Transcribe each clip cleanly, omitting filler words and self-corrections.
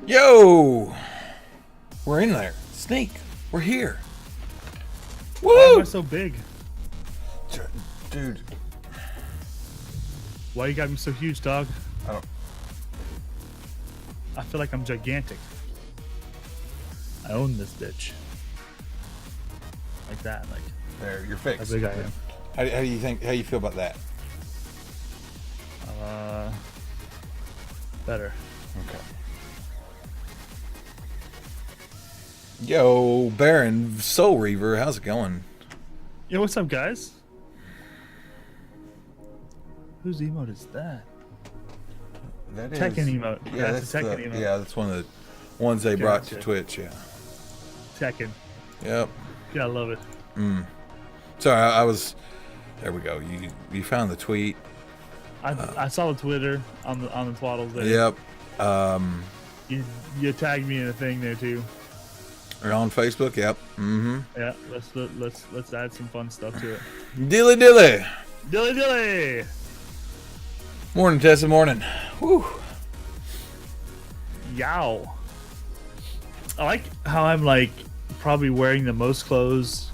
Yo! We're in there. Sneak. We're here. Woo! Why am I so big? Dude. Why you got me so huge, dog? I don't... I feel like I'm gigantic. I own this bitch. Like that, like. There, you're fixed. How big I am. How do you think? How you feel about that? Better. Okay. Yo, Baron Soul Reaver, how's it going? Yo, what's up, guys? Whose emote is that? That is Tekken emote. Yeah, that's a Tekken emote. Yeah, that's one of the ones they brought to Gotcha. Twitch. Yeah. Tekken. Yep. Yeah, I love it. Sorry, I was. There we go. You found the tweet. I saw the Twitter on the twaddles there. Yep. You tagged me in a thing there too. Or on Facebook. Yep. Mm-hmm. Yeah, let's add some fun stuff to it. Dilly dilly. Dilly dilly. Morning, Tessa. Morning. Whew. Yow. I like how I'm like probably wearing the most clothes.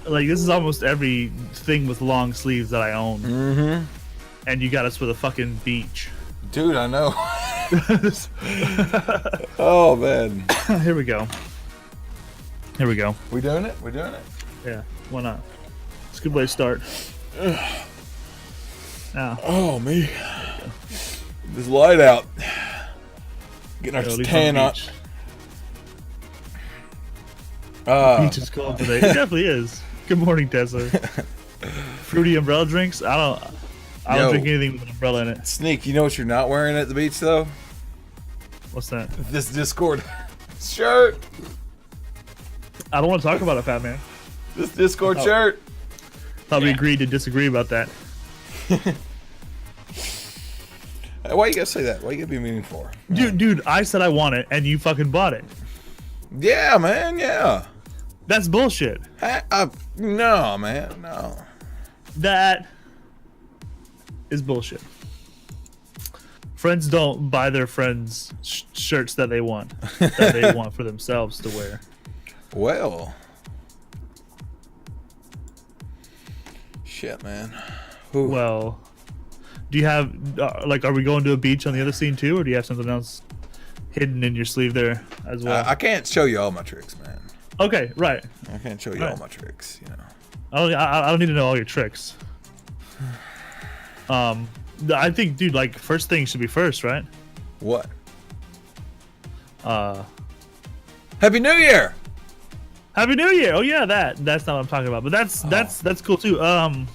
Like this is almost everything with long sleeves that I own. Mm-hmm. And you got us with a fucking beach. Dude, I know. Oh man. Here we go. Here we go. We doing it? We doing it? Yeah, why not? It's a good way to start. Now. Oh me. This light out. Getting our tan on. Beach is cold today. It definitely is. Good morning, Tessa. Fruity umbrella drinks? I don't drink anything with an umbrella in it. Sneak, you know what you're not wearing at the beach though? What's that? This Discord shirt. I don't want to talk about it, Fat Man. This Discord shirt. Thought we agreed to disagree about that. Why you gotta say that? Why you gotta be mean for? Dude, I said I want it, and you fucking bought it. Yeah, man. Yeah. That's bullshit. No, man. No. That is bullshit. Friends don't buy their friends shirts that they want for themselves to wear. Well. Shit, man. Ooh. Well, do you have like? Are we going to a beach on the other scene too, or do you have something else hidden in your sleeve there as well? I can't show you all my tricks, man. Okay, right. I can't show you all my tricks, you know. I don't need to know all your tricks. I think, dude, like first thing should be first, right? What? Happy New Year! Happy New Year! Oh yeah, that's not what I'm talking about, but that's cool too. The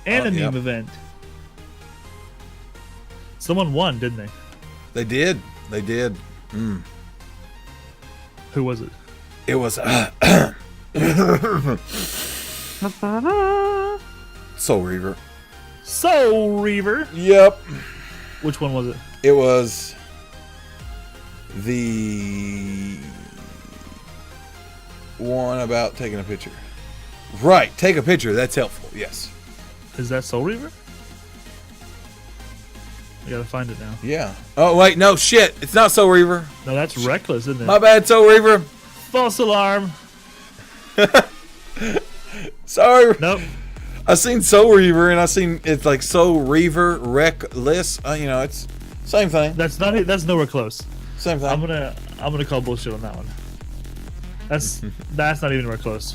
Anime yep. event. Someone won, didn't they? They did. They did. Who was it? It was Soul Reaver. Soul Reaver. Yep. Which one was it? It was the one about taking a picture. Right, take a picture. That's helpful. Yes. Is that Soul Reaver? I gotta find it now. Yeah. Oh wait, no shit. It's not Soul Reaver. No, that's Reckless, isn't it? My bad, Soul Reaver. False alarm. Sorry. Nope. I seen Soul Reaver and I seen it's like Soul Reaver Reckless. You know, it's same thing. That's nowhere close. Same thing. I'm gonna call bullshit on that one. That's not even anywhere close.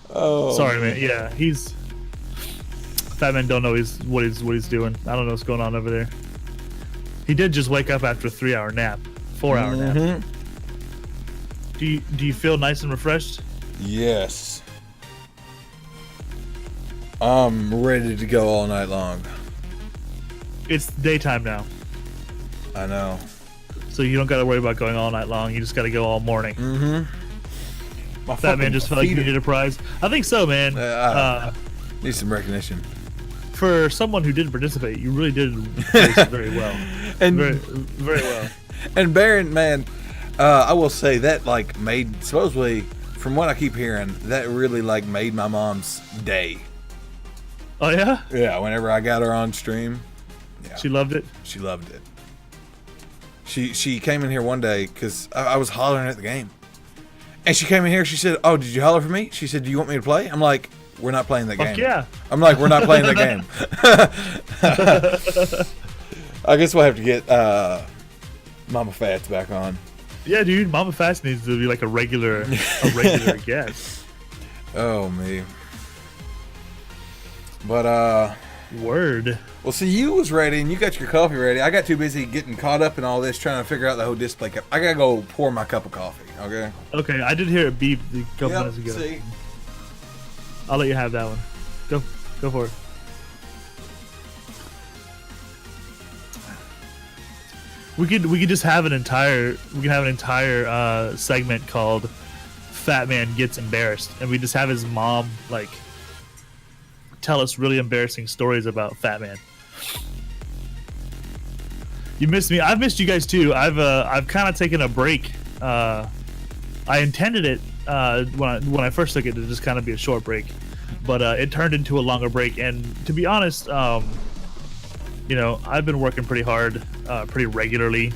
Oh. Sorry, man. Yeah, Fat Man don't know what he's doing. I don't know what's going on over there. He did just wake up after a 3-hour nap, 4-hour nap. Do you feel nice and refreshed? Yes. I'm ready to go all night long. It's daytime now, I know. so you don't got to worry about going all night long. You just got to go all morning. Fat Man just felt like you needed a prize. I think so, man. Need some recognition. For someone who didn't participate, you really did very well. And very well. And Baron, man, I will say that like made, supposedly from what I keep hearing, that really like made my mom's day. Oh yeah? Yeah, whenever I got her on stream. Yeah. She loved it. She loved it. She came in here one day because I was hollering at the game. And she came in here, she said, "Oh, did you holler for me?" She said, "Do you want me to play?" I'm like, "We're not playing that game." Yeah. I'm like, "We're not playing that game." I guess we'll have to get Mama Fats back on. Yeah, dude, Mama Fats needs to be like a regular guest. Oh, me. But, Word. well, see, you was ready and you got your coffee ready. I got too busy getting caught up in all this trying to figure out the whole display. I gotta go pour my cup of coffee, okay? Okay, I did hear it beep a couple minutes ago. See? I'll let you have that one. Go for it. We could just have an entire segment called Fat Man Gets Embarrassed, and we just have his mom like tell us really embarrassing stories about Fat Man. You missed me. I've missed you guys too. I've kind of taken a break. I intended it when I first took it to just kind of be a short break, but it turned into a longer break. And to be honest, you know, I've been working pretty hard, pretty regularly,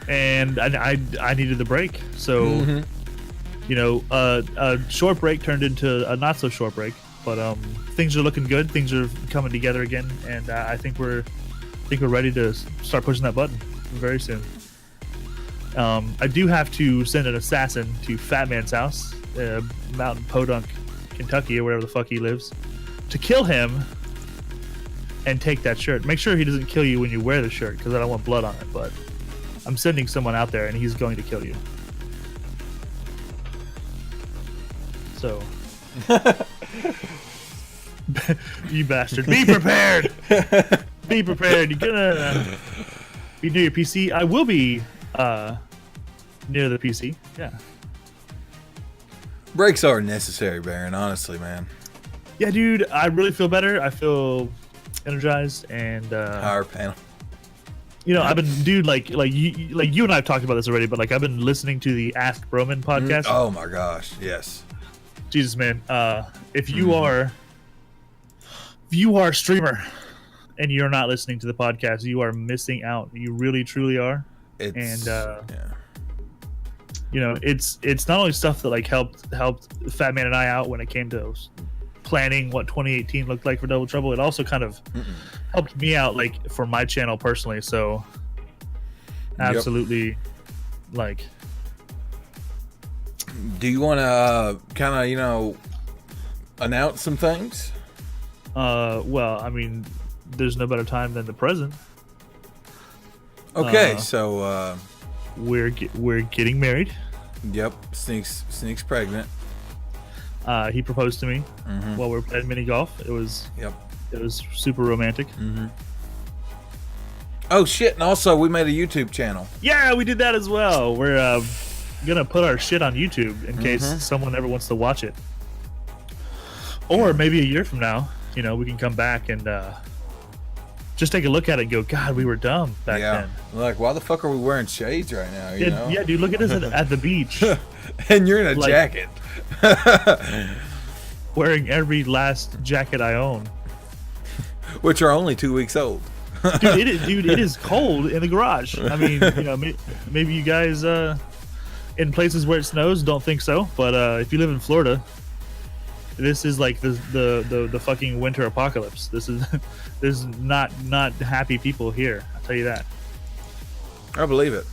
and I needed the break. So, you know, a short break turned into a not so short break. But things are looking good. Things are coming together again, and I think we're ready to start pushing that button very soon. I do have to send an assassin to Fat Man's house, out in Podunk, Kentucky, or wherever the fuck he lives, to kill him and take that shirt. Make sure he doesn't kill you when you wear the shirt, because I don't want blood on it. But I'm sending someone out there, and he's going to kill you. So. You bastard. Be prepared! Be prepared. You're gonna be near your PC. I will be near the PC. Yeah. Breaks are necessary, Baron, honestly, man. Yeah, dude, I really feel better. I feel energized and Higher panel. you know, I've been, dude, like you and I have talked about this already, but like I've been listening to the Ask Broman podcast. Oh my gosh, yes. Jesus, man. If you are a streamer and you're not listening to the podcast, you are missing out. You really, truly are. It's, yeah. You know, it's not only stuff that like helped Fat Man and I out when it came to planning what 2018 looked like for Double Trouble. It also kind of helped me out, like for my channel personally. So, absolutely, like. Do you want to kind of, you know, announce some things? Well, I mean, there's no better time than the present. Okay, so we're getting married. Yep, Sneak's pregnant. He proposed to me while we were playing mini golf. It was super romantic. Oh shit! And also, we made a YouTube channel. Yeah, we did that as well. We're gonna put our shit on YouTube in case someone ever wants to watch it, or maybe a year from now, you know, we can come back and just take a look at it and go, God, we were dumb back then. Like, why the fuck are we wearing shades right now? You know? Yeah, dude, look at us at the beach. And you're in a jacket. Wearing every last jacket I own. Which are only 2 weeks old. Dude, it is cold in the garage. I mean, you know, maybe you guys in places where it snows don't think so, but if you live in Florida, this is like the fucking winter apocalypse. There's not happy people here. I'll tell you that. I believe it.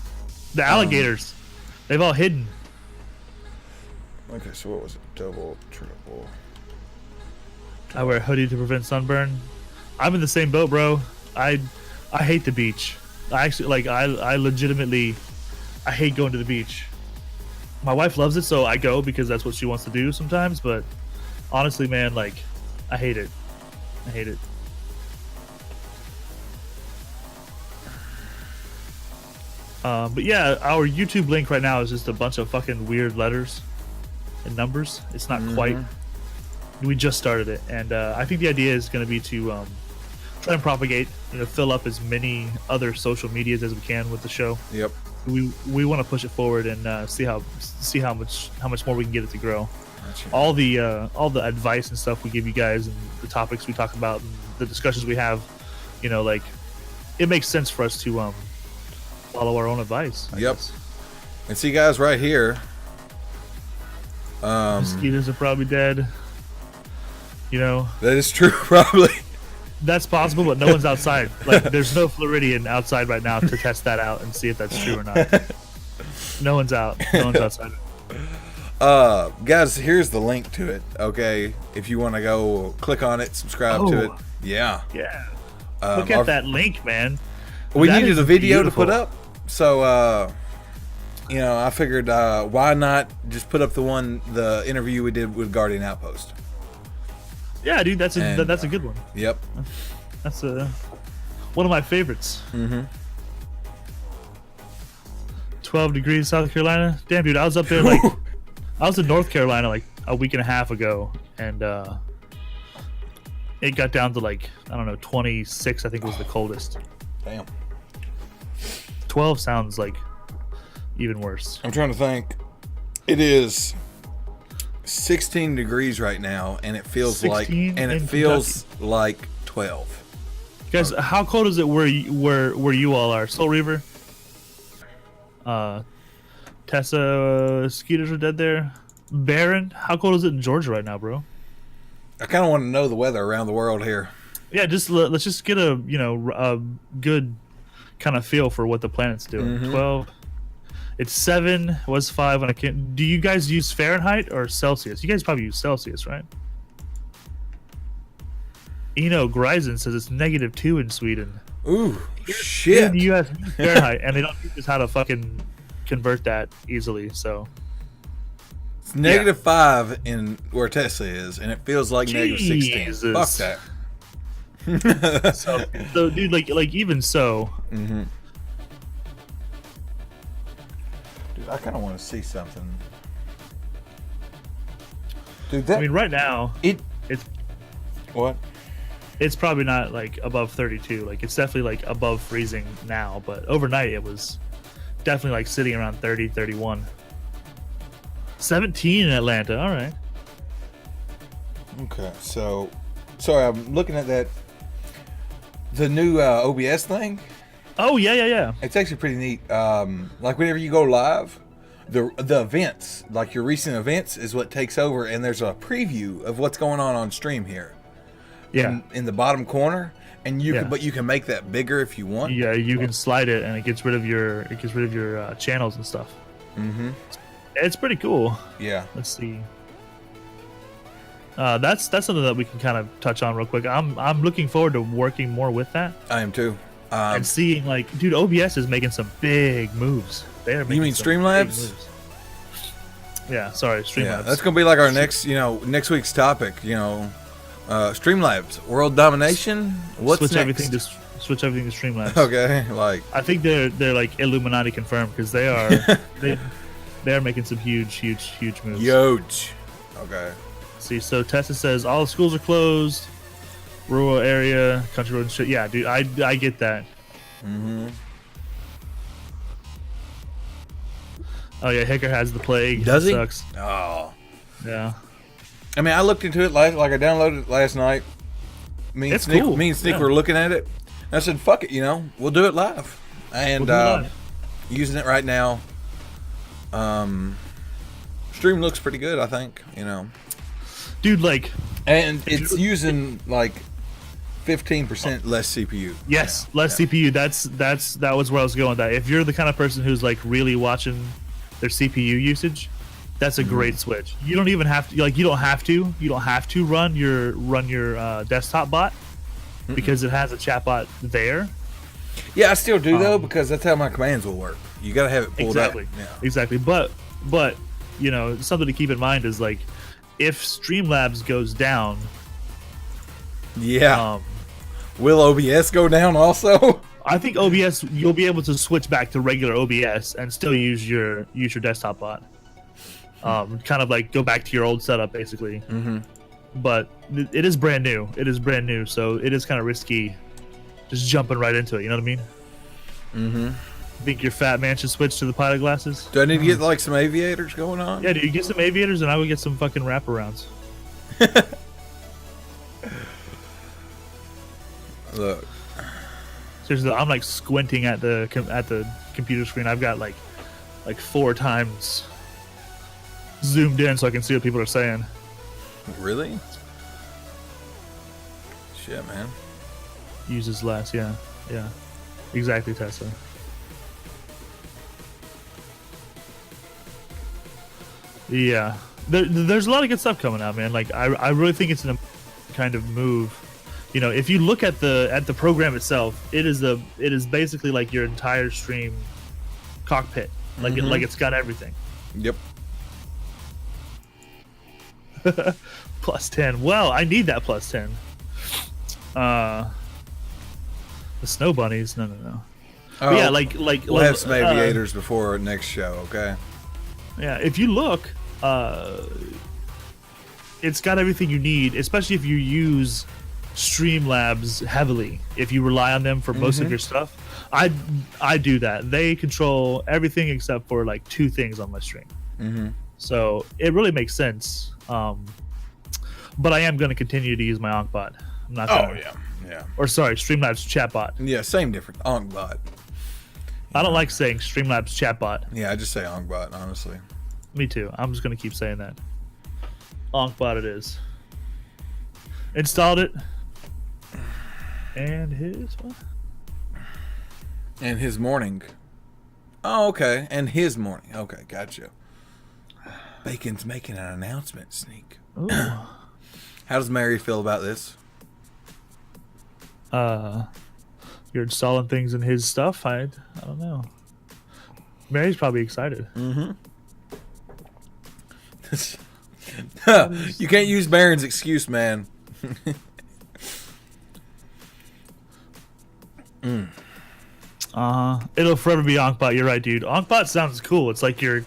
The alligators, they've all hidden. Okay, so what was it? Double, triple. I wear a hoodie to prevent sunburn. I'm in the same boat, bro. I hate the beach. I actually I legitimately I hate going to the beach. My wife loves it, so I go because that's what she wants to do sometimes, but honestly, man, like I hate it. I hate it. But yeah, our YouTube link right now is just a bunch of fucking weird letters and numbers. It's not quite. We just started it, and I think the idea is going to be to try and propagate, you know, fill up as many other social medias as we can with the show. Yep. We want to push it forward and see how much more we can get it to grow. all the advice and stuff we give you guys, and the topics we talk about, and the discussions we have, you know, like it makes sense for us to follow our own advice. I guess. And see, guys, right here. Mosquitoes are probably dead. You know. That is true, probably. That's possible, but no one's outside. Like, there's no Floridian outside right now to test that out and see if that's true or not. No one's out. No one's outside. Guys, here's the link to it. Okay, if you want to go click on it, subscribe to it. Yeah. Yeah. Look at that link, man. We That needed is a video beautiful. to put up, so you know, I figured why not just put up the interview we did with Guardian Outpost. Yeah, dude, that's a And, that's a good one. Yep. That's one of my favorites. 12 degrees South Carolina. Damn, dude, I was up there like I was in North Carolina like a week and a half ago, and it got down to like, I don't know, 26 I think was the coldest. Damn. 12 sounds like even worse. I'm trying to think. It is 16 degrees right now, and it feels like 16 in feels like 12. Guys, how cold is it where you all are? Soul Reaver, Tessa, Skeeters are dead there. Baron, how cold is it in Georgia right now, bro? I kind of want to know the weather around the world here. Yeah, let's just get a good kind of feel for what the planet's doing. 12. It's 7. Was 5 when I can't. Do you guys use Fahrenheit or Celsius? You guys probably use Celsius, right? Eno Greisen says it's -2 in Sweden. Ooh, shit. In the U.S. Fahrenheit, and they don't teach us how to fucking convert that easily. So It's -5 in where Tessa is, and it feels like -16. Jesus. Fuck that. so dude, like even so. Dude, I kind of want to see something. Dude, that I mean, right now it's what? It's probably not like above 32. Like, it's definitely like above freezing now, but overnight it was definitely like sitting around 30, 31. 17 in Atlanta. All right. Okay, so sorry, I'm looking at the new OBS thing. Oh yeah. It's actually pretty neat. Like whenever you go live, the events, like your recent events, is what takes over, and there's a preview of what's going on stream here. Yeah. In the bottom corner, and you can make that bigger if you want. Yeah, you can slide it, and it gets rid of your channels and stuff. It's pretty cool. Yeah. Let's see. That's something that we can kind of touch on real quick. I'm looking forward to working more with that. I am too. And seeing, like, dude, OBS is making some big moves. They're making you mean some Streamlabs? big moves. Yeah, sorry, Streamlabs. Yeah, that's gonna be like our next week's topic. Streamlabs, world domination. What's switch next? everything to Streamlabs. Okay, like I think they're like Illuminati confirmed, because they are they are making some huge moves. huge. Okay. See, so Tessa says all schools are closed, rural area, country road and shit. Yeah, dude, I get that. Oh yeah, Hicker has the plague. Does he? Sucks. Oh. Yeah. I mean, I looked into it I downloaded it last night. Me and Sneak were looking at it. And I said, "Fuck it, we'll do it live." And using it right now. Stream looks pretty good, I think. Dude, like, and it's using like 15% less CPU. Yes, less CPU. That was where I was going with that. If you're the kind of person who's like really watching their CPU usage, that's a great switch. You don't even have to you don't have to run your desktop bot, because it has a chat bot there. Yeah, I still do though, because that's how my commands will work. You gotta have it pulled up. Exactly. But something to keep in mind is, like, if Streamlabs goes down, will OBS go down also? I think OBS, you'll be able to switch back to regular OBS and still use your desktop bot. Kind of like go back to your old setup, basically. But it is brand new. So it is kind of risky just jumping right into it. You know what I mean? Think your fat man should switch to the pilot glasses? Do I need to get like some aviators going on? Yeah, dude, you get some aviators and I would get some fucking wraparounds. Look. Seriously, I'm like squinting at the computer screen. I've got like 4 times zoomed in so I can see what people are saying. Really? Shit, man. Uses less, yeah. Exactly, Tessa. Yeah, there's a lot of good stuff coming out, man. Like I really think it's an kind of move. You know, if you look at the program itself, it is basically like your entire stream cockpit. Like like it's got everything. Yep. +10. Well, I need that +10. The snow bunnies. No. Oh, But yeah, like we'll have some aviators before next show. Okay. Yeah, if you look, it's got everything you need, especially if you use Streamlabs heavily. If you rely on them for most of your stuff, I do that. They control everything except for like 2 things on my stream. So it really makes sense. But I am going to continue to use my Onkbot. I'm not gonna, yeah. Or sorry, Streamlabs chatbot. Yeah, same difference. Onkbot. I don't like saying Streamlabs chatbot. Yeah, I just say Onkbot, honestly. Me too. I'm just going to keep saying that. Onkbot it is. Installed it. And his what? And his morning. Oh, okay. And his morning. Okay, gotcha. Bacon's making an announcement, Sneak. Ooh. How does Mary feel about this? You're installing things in his stuff. I don't know. Mary's probably excited. You can't use Baron's excuse, man. It'll forever be Onkbot. You're right, dude. Onkbot sounds cool. It's like you're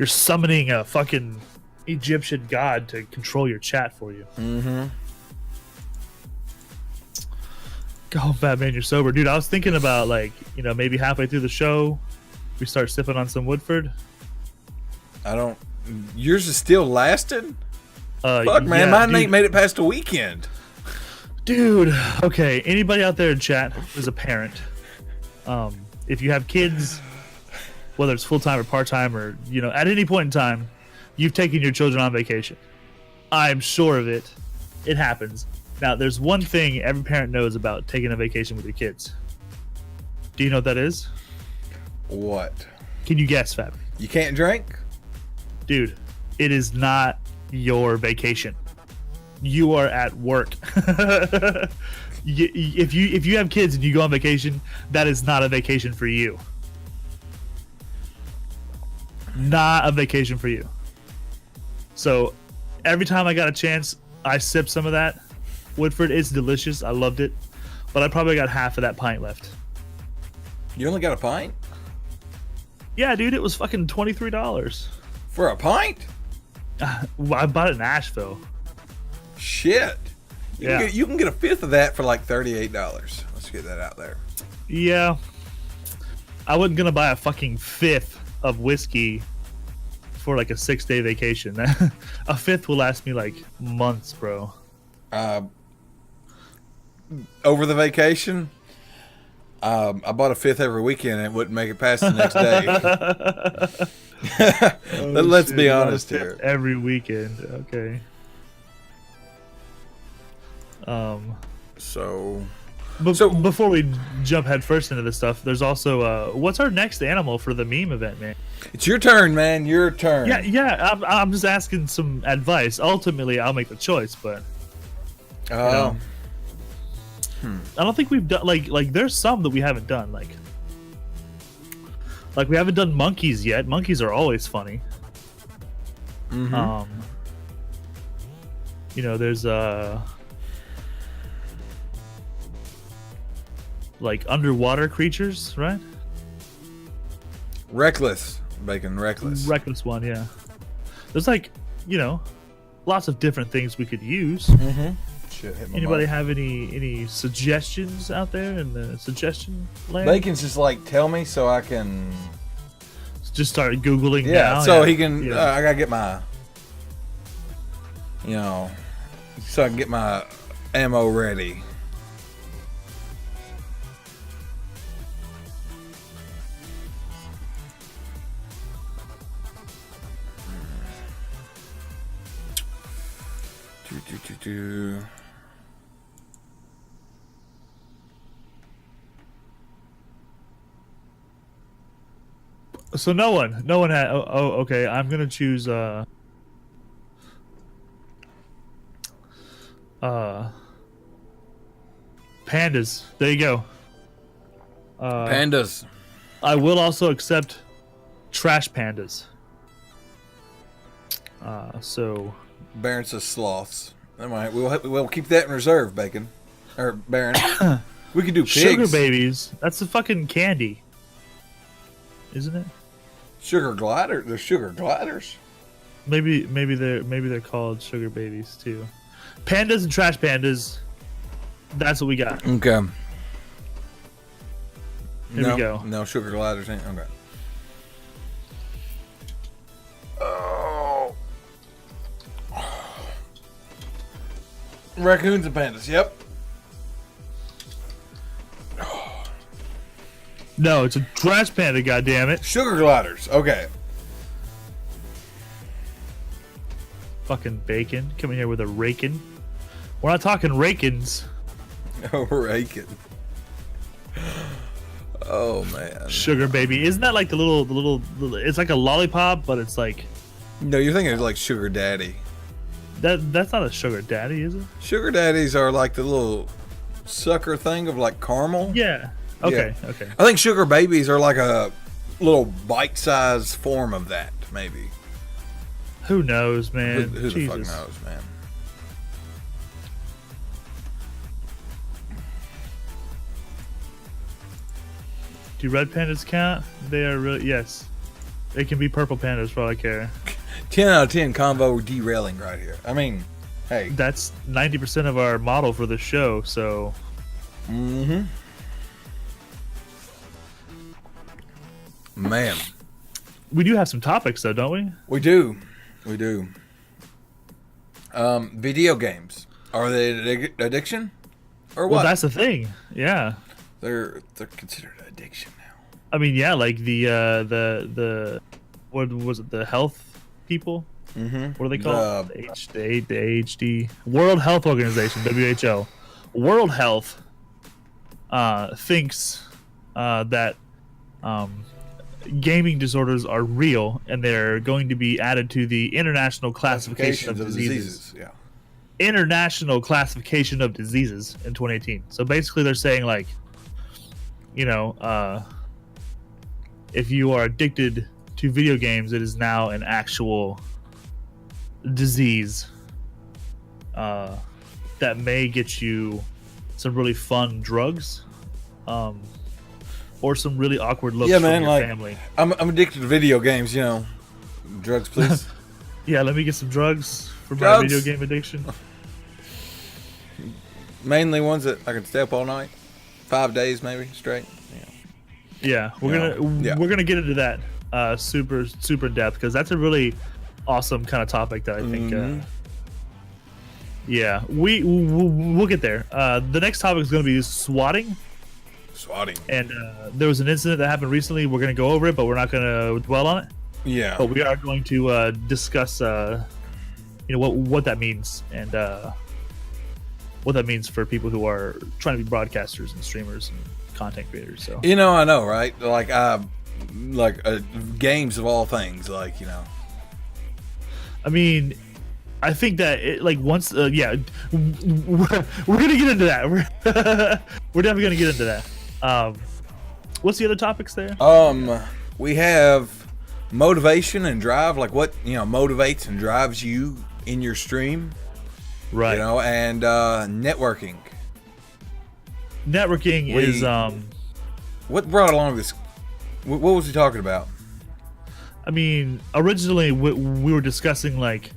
summoning a fucking Egyptian god to control your chat for you. Go, Batman, you're sober, dude. I was thinking about maybe halfway through the show, we start sipping on some Woodford. Yours is still lasting? Fuck, man, yeah, mine dude. ain't made it past a weekend. Dude, okay. Anybody out there in chat who's a parent, if you have kids, whether it's full-time or part-time or, at any point in time, you've taken your children on vacation. I'm sure of it. It happens. Now, there's one thing every parent knows about taking a vacation with your kids. Do you know what that is? What? Can you guess, Fab? You can't drink? Dude, it is not your vacation. You are at work. If you have kids and you go on vacation, that is not a vacation for you. Not a vacation for you. So every time I got a chance, I sip some of that. Woodford is delicious. I loved it. But I probably got half of that pint left. You only got a pint? Yeah, dude, it was fucking $23. For a pint? I bought it in Asheville. Shit. Yeah. You can get a fifth of that for like $38. Let's get that out there. Yeah. I wasn't going to buy a fucking fifth of whiskey for like a 6-day vacation. A fifth will last me like months, bro. Over the vacation, I bought a fifth every weekend and it wouldn't make it past the next day. Let's be honest here. Every weekend, okay. So before we jump head first into this stuff, there's also what's our next animal for the meme event, man? It's your turn, man. Your turn. Yeah. I'm just asking some advice. Ultimately, I'll make the choice, but I don't think we've done like there's some that we haven't done like we haven't done monkeys yet. Monkeys are always funny. There's like underwater creatures, right? Reckless. Bacon reckless. Reckless one, yeah. There's lots of different things we could use. Shit, hit my Anybody mic. have any suggestions out there in the suggestion land? Bacon's just like tell me so I can. Just start googling Yeah, now. so he can. Yeah. I gotta get my. You know, so I can get my ammo ready. Do. So no one had. Oh, okay. I'm gonna choose. Pandas. There you go. Pandas. I will also accept trash pandas. So Baron says sloths. All right, we'll keep that in reserve, Bacon. Or Baron. We could do pigs. sugar babies. That's a fucking candy, isn't it? Sugar glider. They're sugar gliders. Maybe they're called sugar babies too. Pandas and trash pandas. That's what we got. Okay. Here we go. No sugar gliders. Ain't okay. Oh. Raccoons and pandas. Yep. No, it's a trash panda. Goddammit. Sugar gliders. Okay. Fucking bacon. Coming here with a rakin. We're not talking rakins. Raking. Oh man. Sugar baby. Isn't that like the little? It's like a lollipop, but it's like No, you're thinking of like sugar daddy. that. That's not a sugar daddy, is it? Sugar daddies are like the little sucker thing of like caramel. Yeah. Okay. Okay. I think sugar babies are like a little bite-sized form of that, maybe. Who knows, man? Who the fuck Jesus. knows, man? Do red pandas count? They are really yes. They can be purple pandas for all I care. 10 out of 10 combo derailing right here. I mean, hey. That's 90% of our model for the show. So Mm-hmm. Man. we do have some topics, though, don't we? We do. We do. Video games. Are they addiction? Or what? Well, that's the thing. Yeah. They're considered addiction now. I mean, yeah, like the what was it? The health people. Mm-hmm. What are they called? The AHD World Health Organization, WHO. World Health thinks that gaming disorders are real, and they're going to be added to the International Classification of Diseases. Yeah. International Classification of Diseases in 2018. So basically, they're saying like, you know, if you are addicted to video games, it is now an actual disease that may get you some really fun drugs, or some really awkward looks from your family. I'm addicted to video games. You know, drugs, please. Yeah, let me get some drugs for my Drugs. video game addiction. Mainly ones that I can stay up all night, 5 days maybe straight. Yeah, we're gonna get into that super in depth, because that's a really awesome kind of topic that I think. Yeah, we'll get there. The next topic is going to be swatting. Swatting. And there was an incident that happened recently. We're going to go over it, but we're not going to dwell on it. Yeah. But we are going to discuss, what that means, and what that means for people who are trying to be broadcasters and streamers and content creators. So I know, right? Like games of all things, like I mean, I think that once, we're gonna get into that. We're definitely gonna get into that. What's the other topics there? We have motivation and drive, like what motivates and drives you in your stream, Right. And networking. Networking is What brought along this? What was he talking about? I mean, originally we were discussing like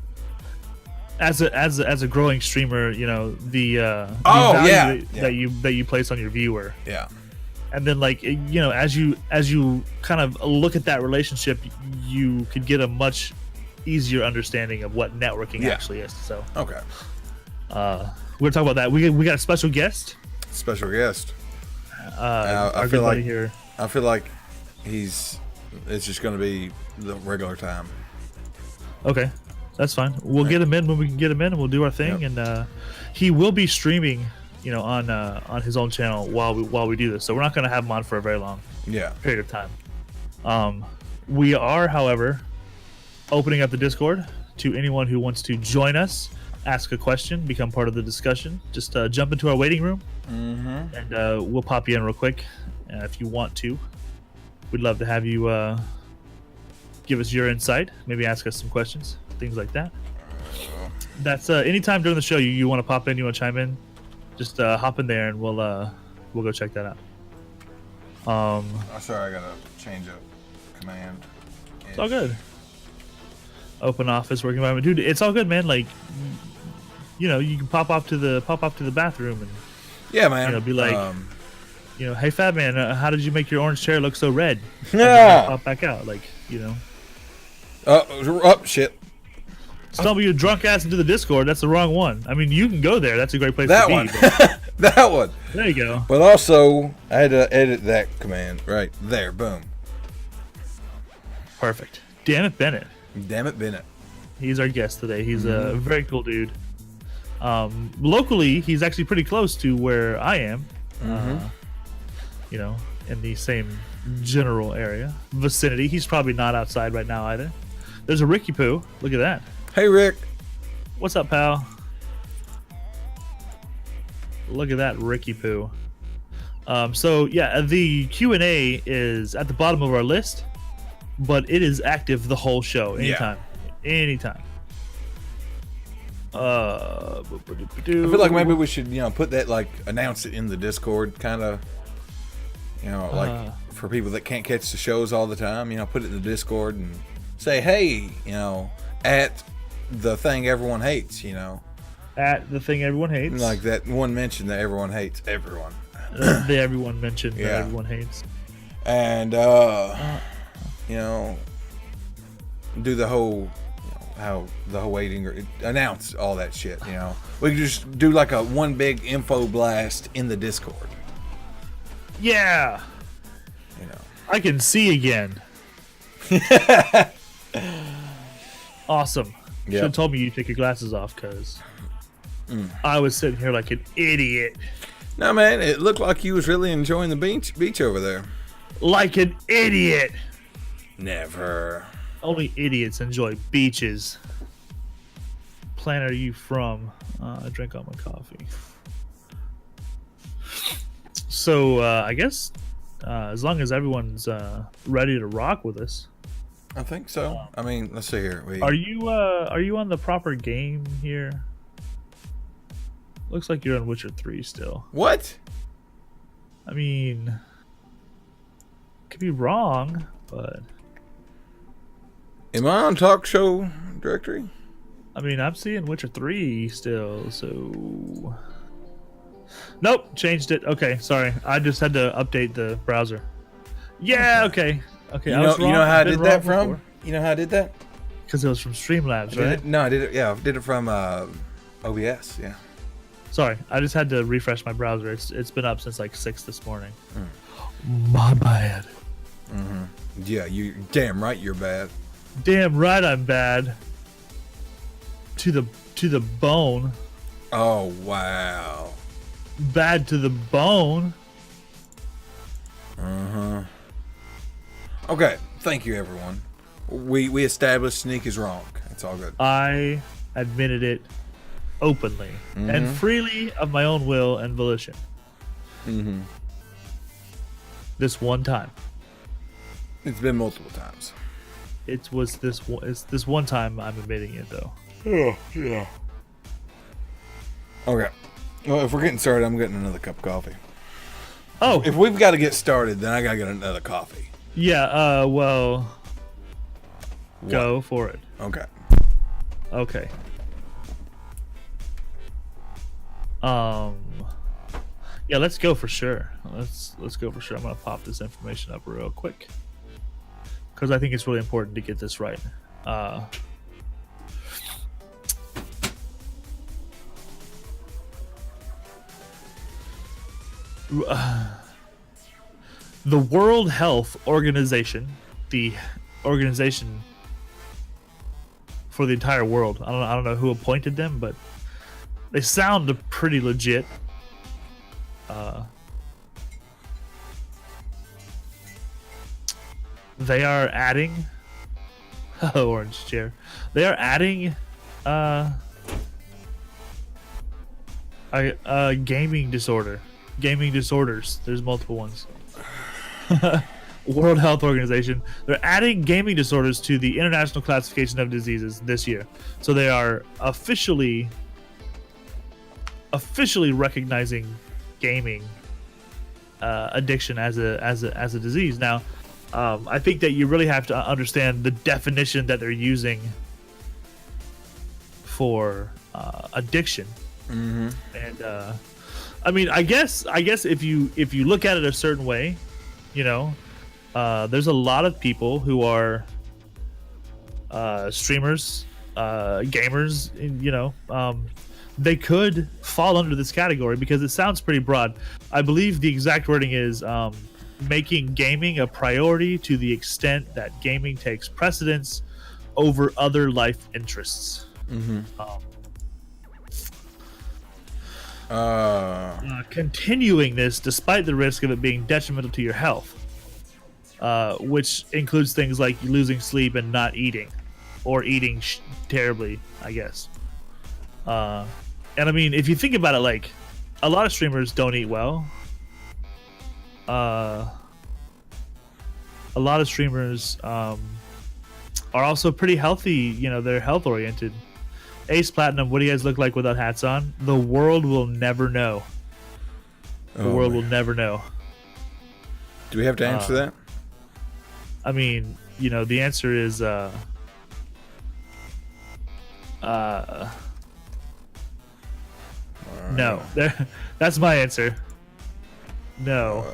as a growing streamer, you know, the Oh, value yeah. that you place on your viewer. Yeah. And then, like, you know, as you kind of look at that relationship, you could get a much easier understanding of what networking actually is. So Okay. we're gonna talk about that. We got a special guest. Special guest. Our I good feel buddy like here. I feel like it's just going to be the regular time. Okay, that's fine. We'll get him in when we can get him in, and we'll do our thing. Yep. And he will be streaming, you know, on his own channel while we do this. So we're not gonna have him on for a very long Yeah. period of time. We are, however, opening up the Discord to anyone who wants to join us, ask a question, become part of the discussion. Just jump into our waiting room, and we'll pop you in real quick if you want to. We'd love to have you give us your insight, maybe ask us some questions, things like that. That's anytime during the show you want to pop in, you want to chime in, just hop in there and we'll go check that out. Oh, sorry, I gotta change up command. It's all good. Open office, working environment, dude. It's all good, man. Like, you know, you can pop off to the bathroom and Yeah, man. you know, be like, you know, hey, fat man, how did you make your orange chair look so red? Yeah. Pop back out, like, you know. Oh shit. Stumble your drunk ass into the Discord. That's the wrong one. I mean, you can go there. That's a great place That to one. be. But That one. there you go. But also, I had to edit that command right there. Boom. Perfect. DamnitBennett. DamnitBennett. He's our guest today. He's a very cool dude. Locally, he's actually pretty close to where I am. You know, in the same general area, vicinity. He's probably not outside right now either. There's a Ricky Poo. Look at that. Hey, Rick. What's up, pal? Look at that Ricky Poo. So yeah, the Q&A is at the bottom of our list, but it is active the whole show. Anytime. Anytime. I I feel like maybe we should, you know, put that, like, announce it in the Discord, kind of, you know, like for people that can't catch the shows all the time, you know, put it in the Discord and say, hey, you know, at the thing everyone hates, you know. At the thing everyone hates. Like that one mention that everyone hates everyone. The everyone mentioned that Yeah. everyone hates. And, you know, do the whole, you know, how the whole waiting, or announce all that shit, you know. We could just do like a one big info blast in the Discord, Yeah. you know. I can see again. Awesome. Yep. Should have told me you take your glasses off, because I was sitting here like an idiot. No, man, it looked like you was really enjoying the beach over there. Like an idiot. Never. Only idiots enjoy beaches. Planet are you from? I drank all my coffee. So I guess as long as everyone's ready to rock with us. I think so. I mean, let's see here. Are you on the proper game here? Looks like you're on Witcher 3 still. What? I mean, could be wrong, but Am I on talk show directory? I mean, I'm seeing Witcher 3 still, so nope, changed it. Okay, sorry. I just had to update the browser. Yeah, okay. Okay, You I know, was wrong. you know how I I've been did that wrong from? before. You know how I did that? Because it was from Streamlabs, I did right? it, no, I did it. Yeah, I did it from OBS. Yeah. Sorry, I just had to refresh my browser. It's been up since like 6 this morning. My bad. Yeah, you damn right you're bad. Damn right I'm bad. To the bone. Oh wow. Bad to the bone. Okay, thank you everyone. We established Sneak is wrong. It's all good. I admitted it openly and freely of my own will and volition. This one time. It's been multiple times. It's this one time I'm admitting it though. Oh, yeah. Okay. Well, if we're getting started, I'm getting another cup of coffee. Oh, If we've got to get started, then I gotta get another coffee. yeah, well, go for it. Okay. Okay. Yeah, let's go for sure. Let's go for sure. I'm gonna pop this information up real quick because I think it's really important to get this right. The World Health Organization, the organization for the entire world. I don't know who appointed them, but they sound pretty legit. They are adding orange chair. They are adding a gaming disorder. Gaming disorders. There's multiple ones. World Health Organization. They're adding gaming disorders to the International Classification of Diseases this year. So they are officially recognizing gaming addiction as a disease. Now, I think that you really have to understand the definition that they're using for addiction. Mm-hmm. And I mean, I guess if you look at it a certain way, you know, there's a lot of people who are streamers, gamers, you know, they could fall under this category because it sounds pretty broad. I believe the exact wording is making gaming a priority to the extent that gaming takes precedence over other life interests. Mm-hmm. Continuing this despite the risk of it being detrimental to your health, which includes things like losing sleep and not eating, or eating terribly, I guess. And I mean, if you think about it, like, a lot of streamers don't eat well. A lot of streamers are also pretty healthy. You know, they're health oriented. Ace Platinum, what do you guys look like without hats on? The world will never know. The world will never know. Do we have to answer that? I mean, you know, the answer is no. That's my answer. No.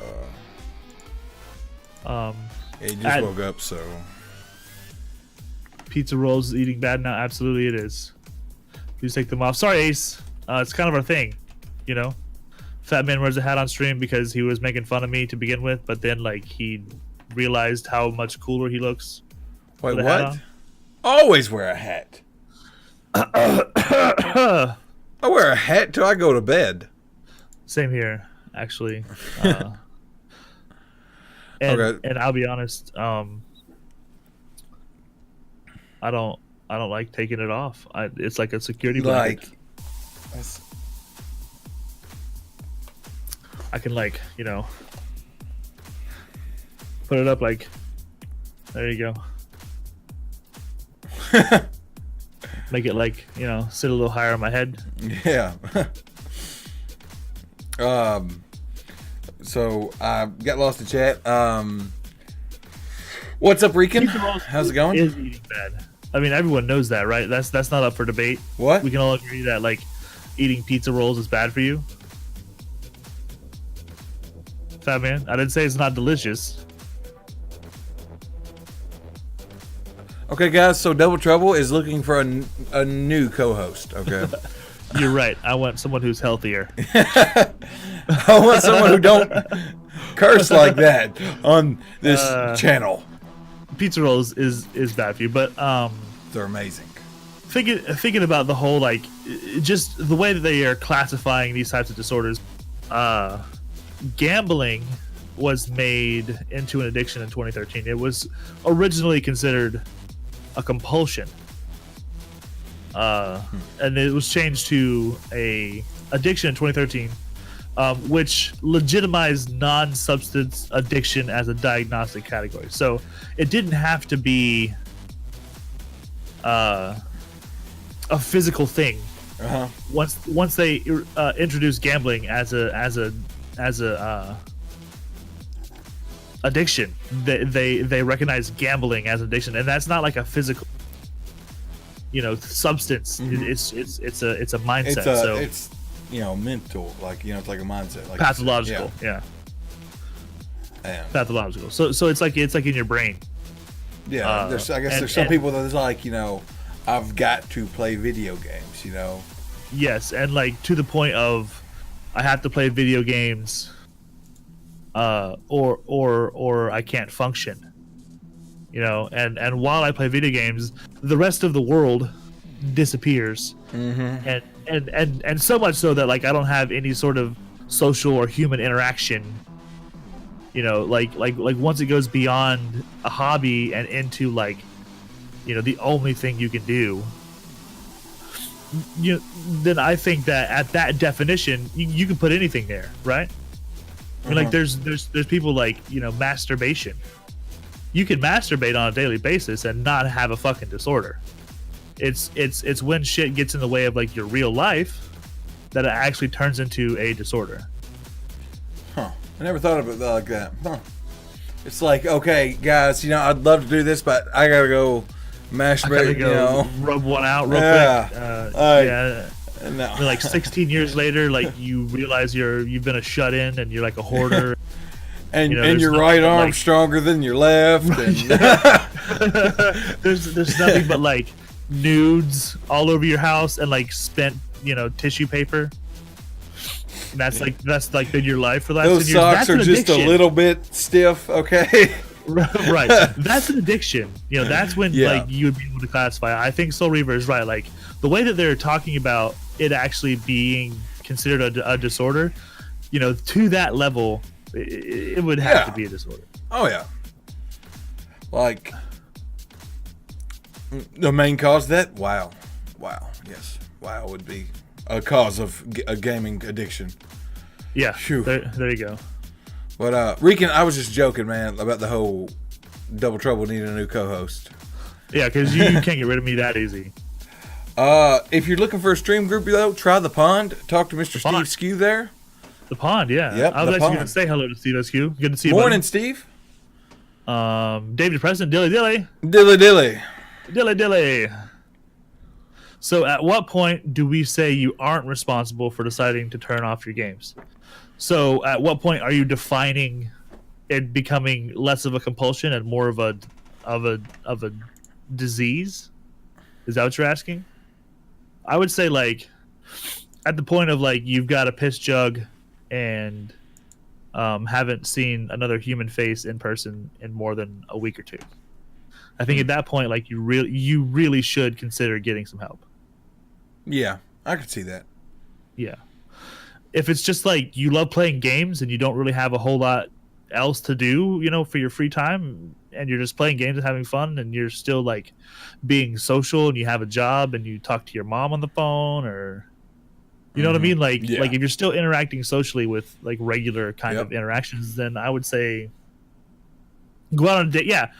Yeah, he just woke up, so. Pizza rolls eating bad now? Absolutely it is. Please take them off. Sorry, Ace. It's kind of our thing, you know? Fat Man wears a hat on stream because he was making fun of me to begin with, but then, like, he realized how much cooler he looks. Wait, what? Always wear a hat. I wear a hat till I go to bed. Same here, actually. Okay. And I'll be honest, I don't like taking it off. It's like a security blanket. I can, like, you know, put it up like, there you go. Make it, like, you know, sit a little higher on my head. Yeah. So I got lost in chat. What's up, Rican? How's it going? Is eating bad. I mean, everyone knows that, right? That's not up for debate. What? We can all agree that, like, eating pizza rolls is bad for you. Fat Man, I didn't say it's not delicious. Okay, guys. So Double Trouble is looking for a new co-host. Okay. You're right. I want someone who's healthier. I want someone who don't curse like that on this channel. Pizza rolls is bad for you, but they're amazing. Thinking about the whole, like, just the way that they are classifying these types of disorders. Gambling was made into an addiction in 2013. It was originally considered a compulsion, and it was changed to a addiction in 2013, which legitimized non-substance addiction as a diagnostic category. So it didn't have to be a physical thing. Once they introduced gambling as a addiction, they recognize gambling as an addiction, and that's not like a physical, you know, substance. Mm-hmm. It's a mindset. mental, like it's like a mindset, like pathological, yeah. And, pathological. So it's like in your brain. Yeah, there's some people that is like I've got to play video games, Yes, and like to the point of I have to play video games, or I can't function. And while I play video games, the rest of the world disappears, and so much so that like I don't have any sort of social or human interaction. Like once it goes beyond a hobby and into like, the only thing you can do, then I think that at that definition, you can put anything there, right? I mean, like there's people like, masturbation. You can masturbate on a daily basis and not have a fucking disorder. It's when shit gets in the way of like your real life that it actually turns into a disorder. Huh. I never thought of it like that. Huh. It's like, okay, guys, I'd love to do this, but I gotta go masturbate. Rub one out real quick. No. Like 16 years later, like you realize you've been a shut-in and you're like a hoarder. and your right arm's stronger than your left. And there's nothing but like nudes all over your house and like spent tissue paper. And that's like been your life for the last 10 years. Those socks are just a little bit stiff, okay? Right. That's an addiction. That's when like you would be able to classify. I think Soul Reaver is right. Like the way that they're talking about it actually being considered a disorder, to that level, it would have to be a disorder. Oh yeah. Like the main cause of that? Wow. Yes. Wow would be a cause of a gaming addiction. Yeah. There you go. But Rican, I was just joking, man, about the whole Double Trouble needing a new co-host. Yeah, because you can't get rid of me that easy. If you're looking for a stream group, though, try The Pond. Talk to Mr. Steve Skew there. The Pond, yeah. Yep, I was actually going to say hello to Steve Skew. Good to see you, Morning, buddy. Steve. David Preston, Dilly. Dilly. So at what point do we say you aren't responsible for deciding to turn off your games? So at what point are you defining it becoming less of a compulsion and more of a disease? Is that what you're asking? I would say like at the point of like you've got a piss jug and haven't seen another human face in person in more than a week or two. I think at that point like you really should consider getting some help. Yeah, I could see that. Yeah. If it's just like you love playing games and you don't really have a whole lot else to do, for your free time, and you're just playing games and having fun, and you're still like being social and you have a job and you talk to your mom on the phone, or you know what I mean? Like if you're still interacting socially with like regular kind of interactions, then I would say go out on a date. Yeah.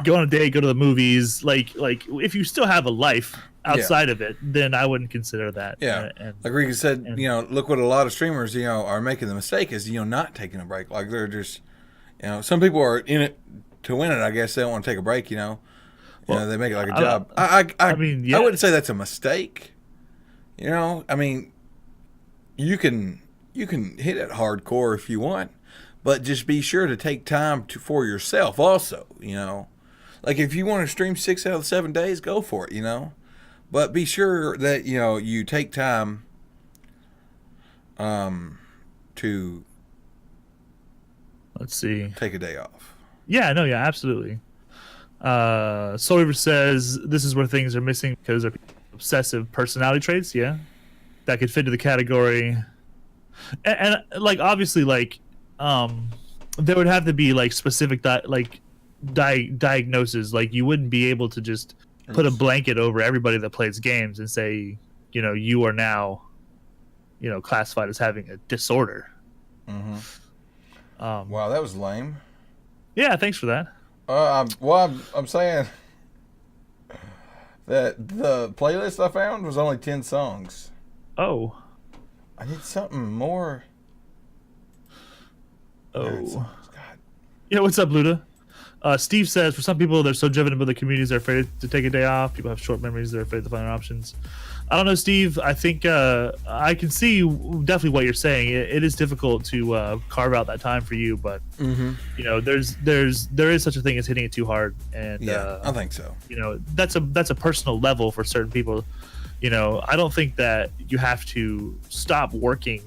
Go on a date, go to the movies. Like if you still have a life outside of it, then I wouldn't consider that. Yeah. Like Ricky said, look what a lot of streamers, are making the mistake is, not taking a break. Like they're just, some people are in it to win it. I guess they don't want to take a break, they make it like a job. I mean, I wouldn't say that's a mistake. I mean, you can hit it hardcore if you want, but just be sure to take time for yourself also, Like if you want to stream 6 out of the 7 days, go for it, But be sure that you take time to take a day off. Yeah, absolutely. Soul Reaver says this is where things are missing because of obsessive personality traits. Yeah, that could fit into the category. And like obviously like there would have to be like specific diagnosis. Like you wouldn't be able to just put a blanket over everybody that plays games and say, you are now, classified as having a disorder. Wow, that was lame. Yeah, thanks for that. I'm saying that the playlist I found was only 10 songs. Oh. I need something more. Oh. God. Yeah, what's up, Luda? Steve says, for some people, they're so driven into the communities, they're afraid to take a day off. People have short memories, they're afraid to find options. I don't know, Steve. I think I can see definitely what you're saying. It is difficult to carve out that time for you, but you know, there is such a thing as hitting it too hard, and I think so. You know, that's a personal level for certain people. You know, I don't think that you have to stop working,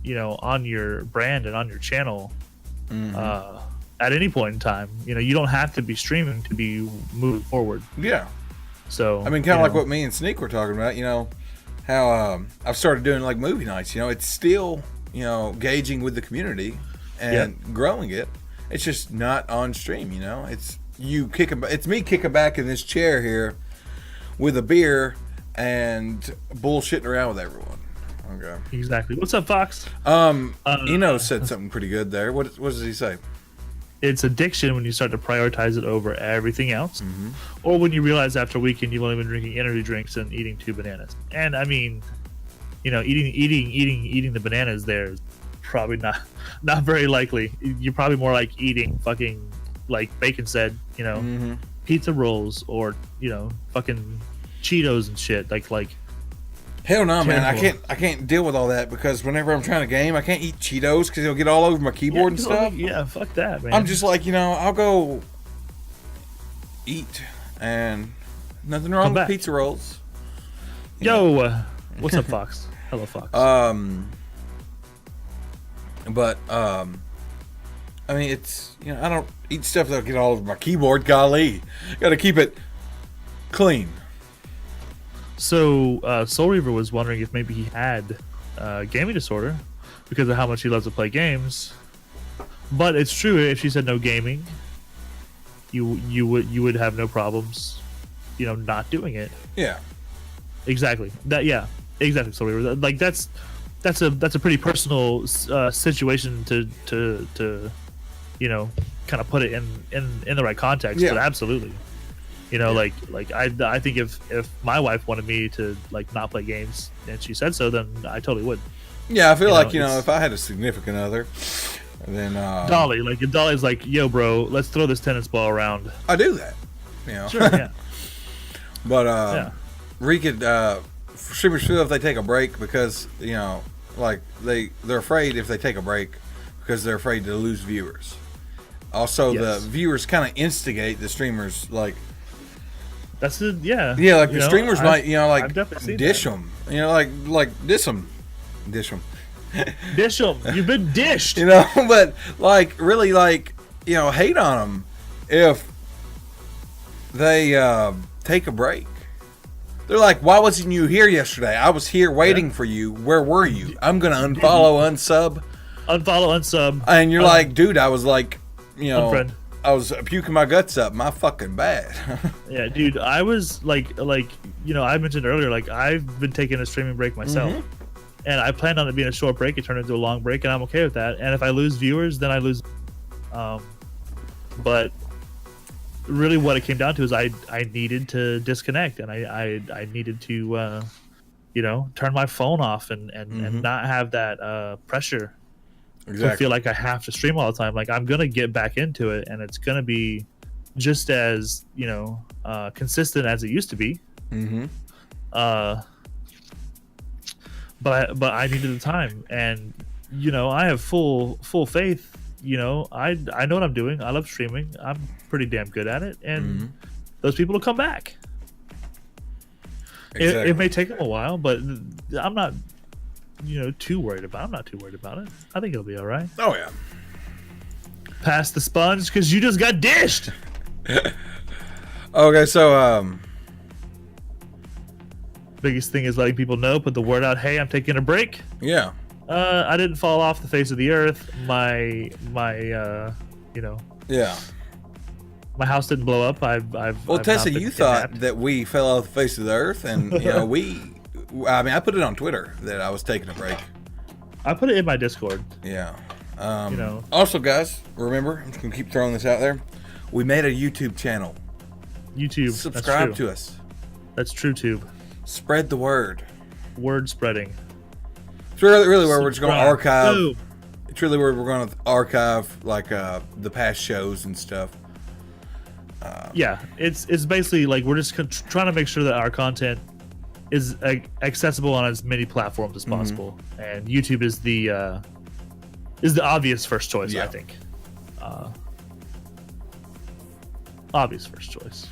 you know, on your brand and on your channel at any point in time. You know, you don't have to be streaming to be moving forward. Yeah. So I mean, kind of like what me and Sneak were talking about. You know, how I've started doing like movie nights. You know, it's still, you know, gauging with the community and growing it. It's just not on stream. You know, it's it's me kicking back in this chair here with a beer and bullshitting around with everyone. Okay. Exactly. What's up, Fox? Eno said something pretty good there. What does he say? It's addiction when you start to prioritize it over everything else, or when you realize after a weekend you've only been drinking energy drinks and eating 2 bananas. And I mean, you know, eating the bananas there is probably not very likely. You're probably more like eating fucking, like Bacon said, you know, pizza rolls or, you know, fucking Cheetos and shit. Like hell no, man. I can't deal with all that, because whenever I'm trying to game, I can't eat Cheetos because it'll get all over my keyboard and stuff. Yeah, fuck that, man. I'm just like, you know, I'll go eat, and nothing wrong with pizza rolls. Yo, what's up, Fox? Hello, Fox. But I mean, it's, you know, I don't eat stuff that'll get all over my keyboard. Golly, got to keep it clean. So, Soul Reaver was wondering if maybe he had gaming disorder because of how much he loves to play games. But it's true, if she said no gaming, you would have no problems, you know, not doing it. Yeah. Exactly. Exactly, Soul Reaver. Like that's a pretty personal situation to you know, kind of put it in the right context. Yeah. But absolutely. You know, like I think if my wife wanted me to like not play games and she said so, then I totally would. Yeah, I feel like, you know, if I had a significant other, then Dolly, like if Dolly's like, yo, bro, let's throw this tennis ball around. I do that. You know. Sure, yeah. But streamers feel if they take a break because, you know, like they're afraid if they take a break because they're afraid to lose viewers. Also, the viewers kind of instigate the streamers, like. That's it, yeah. Yeah, like the streamers might, you know, like dish that. them. You know, like dish them. Dish them. You've been dished. You know, but like really, like, you know, hate on them if they take a break. They're like, why wasn't you here yesterday? I was here waiting for you. Where were you? I'm gonna unfollow, unsub. And you're like, dude, I was like, you know. Unfriend. I was puking my guts up. My fucking bad. Yeah, dude. I was like, you know, I mentioned earlier, like I've been taking a streaming break myself, and I planned on it being a short break. It turned into a long break, and I'm okay with that. And if I lose viewers, then I lose. But really, what it came down to is I needed to disconnect, and I needed to, you know, turn my phone off and not have that pressure. Exactly. To feel like I have to stream all the time. Like I'm gonna get back into it, and it's gonna be just as, you know, consistent as it used to be. But I needed the time, and you know, I have full faith. You know, I know what I'm doing. I love streaming. I'm pretty damn good at it, and those people will come back. Exactly. It may take them a while, but I'm not. You know, I'm not too worried about it. I think it'll be all right. Oh yeah. Pass the sponge because you just got dished. Okay, so biggest thing is letting people know. Put the word out. Hey, I'm taking a break. Yeah. I didn't fall off the face of the earth. My you know. Yeah. My house didn't blow up. Well, Tessa, you thought that we fell off the face of the earth, and you know I mean, I put it on Twitter that I was taking a break. I put it in my Discord. Yeah. You know. Also, guys, remember, I'm just gonna keep throwing this out there. We made a YouTube channel. YouTube. Subscribe to us. That's true, Tube. Spread the word. Word spreading. It's really where we're just going to archive. Ooh. It's really where we're going to archive like the past shows and stuff. Yeah, it's basically like we're just trying to make sure that our content is accessible on as many platforms as possible, and YouTube is the obvious first choice. I think. Obvious first choice.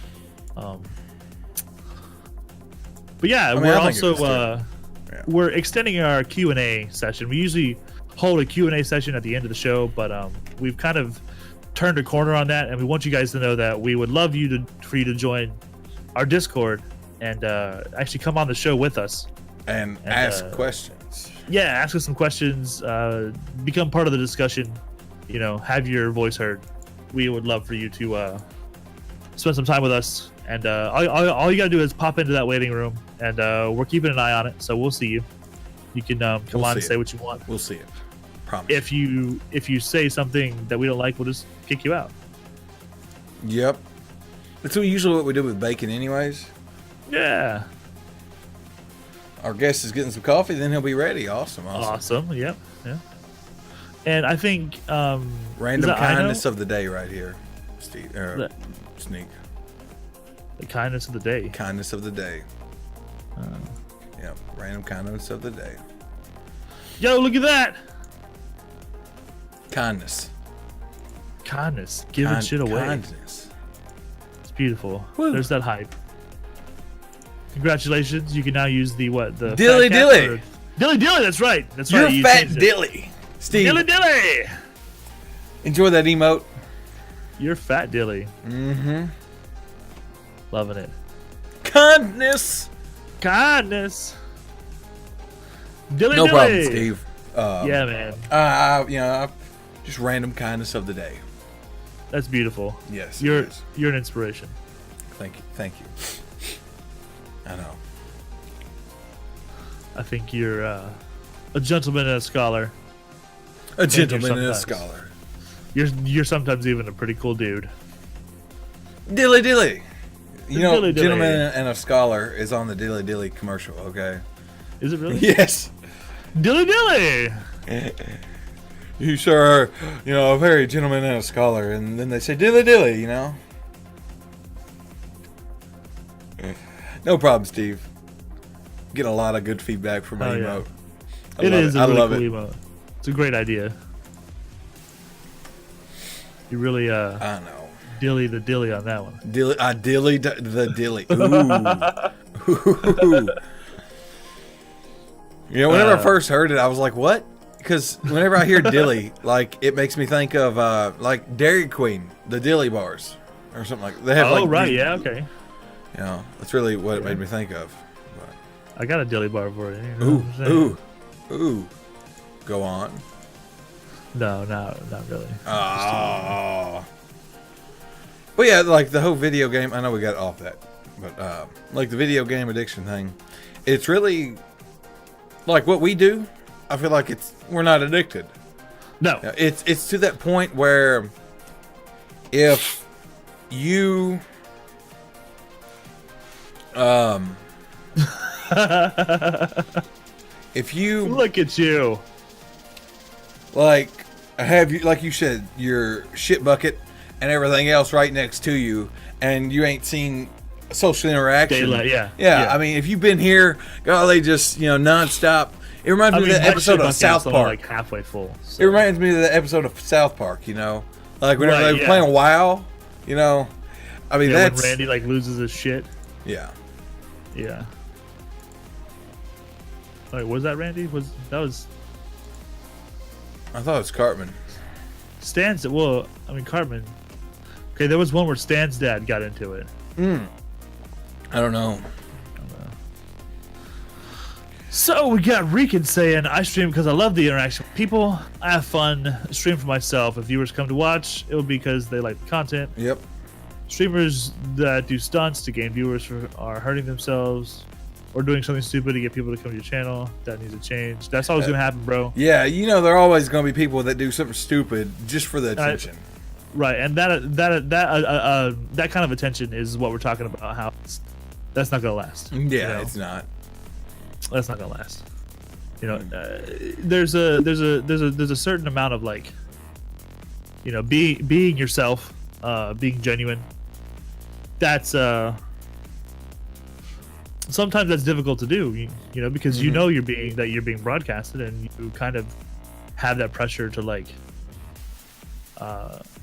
But yeah, we're also we're extending our Q&A session. We usually hold a Q&A session at the end of the show, but we've kind of turned a corner on that, and we want you guys to know that we would love for you to join our Discord and actually come on the show with us and ask questions. Yeah, ask us some questions. Become part of the discussion. Have your voice heard. We would love for you to spend some time with us, and all you gotta do is pop into that waiting room, and we're keeping an eye on it, so we'll see you. You can come on and say what you want. We'll see it. Promise. If you say something that we don't like, we'll just kick you out. Yep. That's usually what we do with bacon anyways. Yeah. Our guest is getting some coffee, then he'll be ready. Awesome. Yep. Yeah. And I think random kindness of the day right here, Steve. Sneak. The kindness of the day. Kindness of the day. Yep. Random kindness of the day. Yo, look at that. Kindness. Giving shit away. Kindness. It's beautiful. Woo. There's that hype. Congratulations. You can now use the Dilly dilly. Dilly dilly, that's right. You're right. fat dilly. Steve. Dilly dilly. Enjoy that emote. You're fat dilly. Mm-hmm. Loving it. Kindness. Dilly no dilly. problem, Steve. Yeah, man. Just random kindness of the day. That's beautiful. Yes. You're an inspiration. Thank you. I know. I think you're a gentleman and a scholar. A gentleman and a scholar. You're sometimes even a pretty cool dude. Dilly dilly. Dilly dilly. Gentleman and a scholar is on the Dilly Dilly commercial, okay? Is it really? Yes. Dilly dilly. You sure are, a very gentleman and a scholar. And then they say Dilly Dilly, No problem, Steve. Get a lot of good feedback from my emote. Yeah. It is a really cool emote. It's a great idea. You really I know. Dilly the dilly on that one. Dilly the dilly. Ooh. Whenever I first heard it, I was like, "What?" Because whenever I hear dilly, it makes me think of Dairy Queen, the dilly bars, or something like. They have yeah, okay. That's really what it made me think of. But. I got a dilly bar for you. Ooh. Go on. No, not really. Oh. But yeah, the whole video game. I know we got off that, but the video game addiction thing, it's really what we do. I feel like we're not addicted. No, it's to that point where if you if you look at you, have you like you said your shit bucket and everything else right next to you, and you ain't seen social interaction. Daylight, yeah. I mean, if you've been here, golly, just nonstop. It reminds me of that episode of South Park. Halfway full. So. It reminds me of the episode of South Park. Whenever they were playing WoW. I mean that's when Randy loses his shit. Yeah. Yeah. Wait, was that Randy? I thought it was Cartman. Stan's. Well, I mean Cartman. Okay, there was one where Stan's dad got into it. I don't know. So we got Reekin saying, I stream because I love the interaction with people. I have fun. Stream for myself. If viewers come to watch, it will be because they like the content. Yep. Streamers that do stunts to gain viewers are hurting themselves or doing something stupid to get people to come to your channel. That needs to change. That's always going to happen, bro. Yeah, there are always going to be people that do something stupid just for the attention. Right, and that kind of attention is what we're talking about. How that's not going to last. Yeah, it's not. That's not gonna last. There's a certain amount of being yourself, being genuine. That's sometimes that's difficult to do, you know, because you know you're being broadcasted, and you kind of have that pressure to like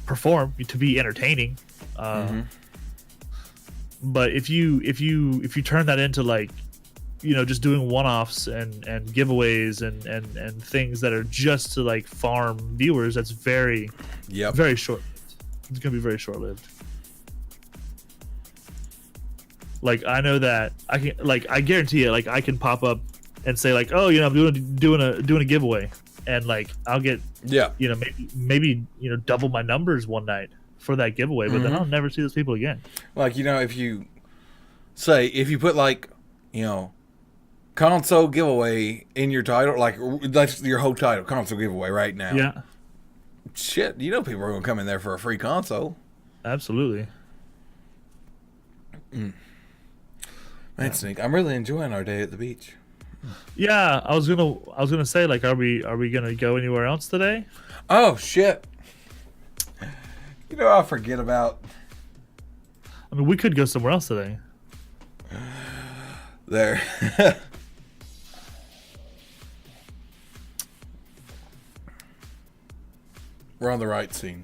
perform, to be entertaining. But if you turn that into like, you know, just doing one-offs and giveaways and things that are just to like farm viewers, that's very short. It's gonna be very short-lived. Like, I know that I can, like, I guarantee it, like, I can pop up and say like, oh, you know, I'm doing a giveaway, and like I'll get, you know, maybe you know, double my numbers one night for that giveaway, but then I'll never see those people again. Like, you know, if you put like, you know, console giveaway in your title, like that's your whole title, console giveaway right now. Yeah. Shit, you know, people are gonna come in there for a free console. Absolutely. Man, Sneak, I'm really enjoying our day at the beach. Yeah, I was gonna say, like, are we gonna go anywhere else today? Oh shit! You know, I forget about. I mean, we could go somewhere else today. There. We're on the right scene.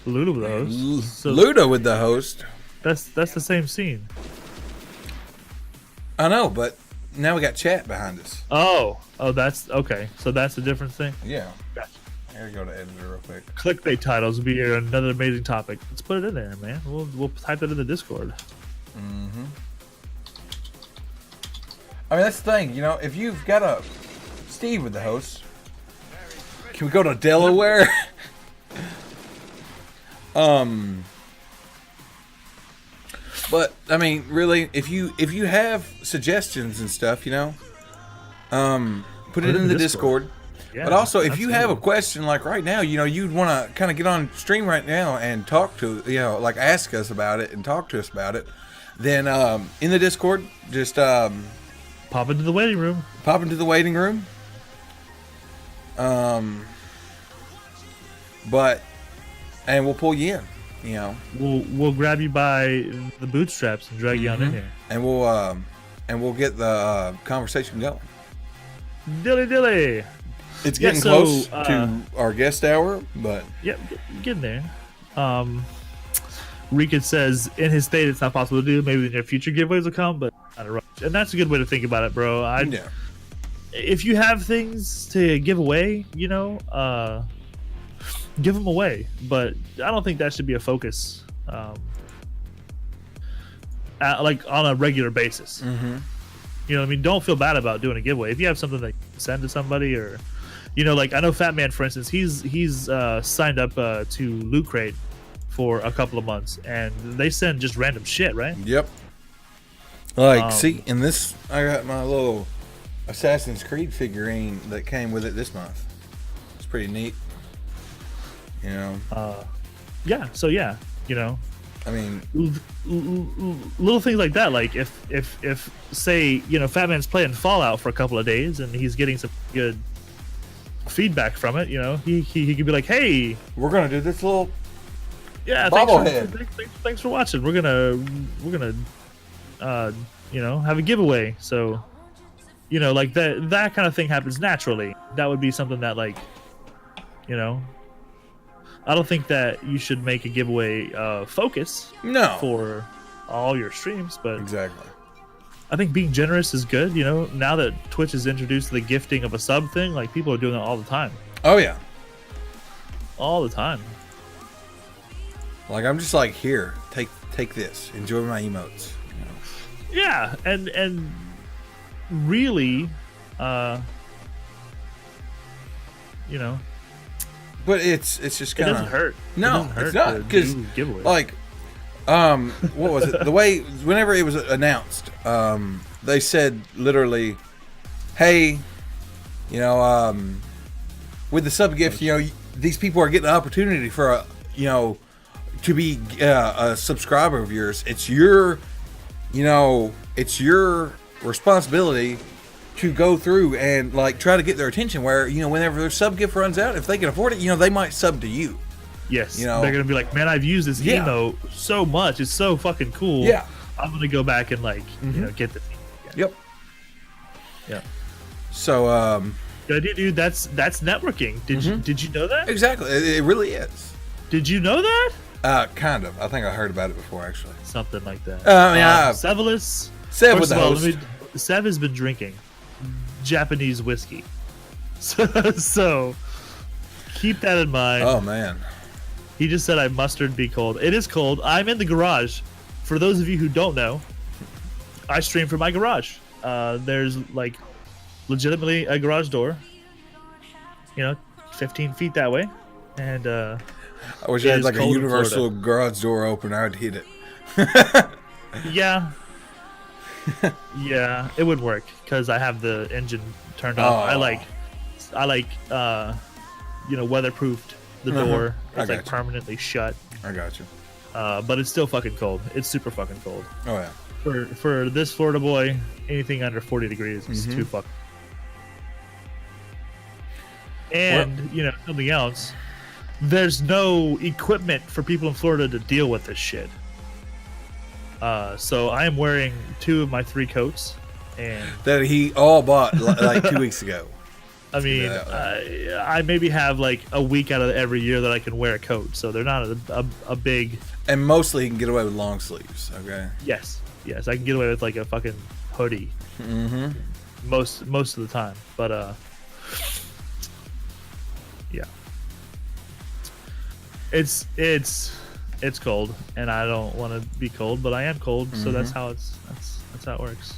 Luda with the host. So Luda with the host. That's the same scene. I know, but now we got chat behind us. Oh, that's okay. So that's a different thing. Yeah. Gotcha. Here we go to editor real quick. Clickbait titles will be here. Another amazing topic. Let's put it in there, man. We'll type that in the Discord. I mean, that's the thing. You know, if you've got a Steve with the host, can we go to Delaware? But I mean, really, if you have suggestions and stuff, you know, put it in the Discord. Yeah, but also, if you have a question, like right now, you know, you'd want to kind of get on stream right now and talk to, you know, like ask us about it and talk to us about it, then in the Discord, just pop into the waiting room. Pop into the waiting room. And we'll pull you in. You know, we'll grab you by the bootstraps and drag you on in here, and we'll get the conversation going. Dilly. It's getting close to our guest hour, but yep, getting there. Rika says in his state it's not possible to do. Maybe in their future giveaways will come, but not a rush. And that's a good way to think about it, bro. If you have things to give away, you know, give them away, but I don't think that should be a focus, like on a regular basis. You know what I mean? Don't feel bad about doing a giveaway. If you have something that you can send to somebody, or, you know, like I know Fat Man, for instance, he's signed up to Loot Crate for a couple of months, and they send just random shit, right? Yep. Like, see, in this, I got my little Assassin's Creed figurine that came with it this month. It's pretty neat. You know. Yeah. So yeah, you know. I mean, little things like that. Like if say, you know, Fat Man's playing Fallout for a couple of days and he's getting some good feedback from it, you know, he could be like, hey, we're gonna do this little bobblehead. Thanks for watching. We're gonna you know, have a giveaway. So, you know, like that kind of thing happens naturally. That would be something that, like, you know, I don't think that you should make a giveaway focus for all your streams, but exactly. I think being generous is good. You know, now that Twitch has introduced the gifting of a sub thing, like people are doing that all the time. Oh yeah, all the time. Like I'm just like, here, take this, enjoy my emotes. You know? Yeah, and really, you know. But it's just kind of. It doesn't hurt. No, it's not, because like, what was it? The way whenever it was announced, they said literally, "Hey, you know, with the sub gift, you know, these people are getting an opportunity for a, you know, to be a subscriber of yours. It's your, you know, it's your responsibility to go through and like try to get their attention, where, you know, whenever their sub gift runs out, if they can afford it, you know, they might sub to you." Yes, You know, they're gonna be like, man, I've used this Yeah. emote so much. It's so fucking cool. Yeah. I'm gonna go back and like, get the theme again. Yep. Yep. So, Yeah, dude, that's networking. Did you know that? exactly. It really is. Did you know that? Kind of. I think I heard about it before, actually. Something like that. Sev Sev was the host. Sev has been drinking Japanese whiskey, so keep that in mind. Oh, man. He just said, "I mustard be cold." It is cold. I'm in the garage. For those of you who don't know, I stream from my garage. There's like legitimately a garage door. 15 feet that way, and I wish I had like a universal garage door opener. I'd hit it. yeah. Yeah, it would work because I have the engine turned off. Oh. I like weatherproofed the door. It's like you. permanently shut. I got you. But it's still fucking cold. It's super fucking cold. Oh, yeah. For this Florida boy, anything under 40 degrees is too fucking. And something else. There's no equipment for people in Florida to deal with this shit. So I am wearing 2 of my 3 coats, and That he all bought like 2 weeks ago. I mean, I maybe have like a week out of every year that I can wear a coat, so they're not a big. And mostly he can get away with long sleeves, okay? Yes, I can get away with like a fucking hoodie. Most of the time, but yeah, it's cold, and I don't want to be cold, but I am cold, so that's how it works.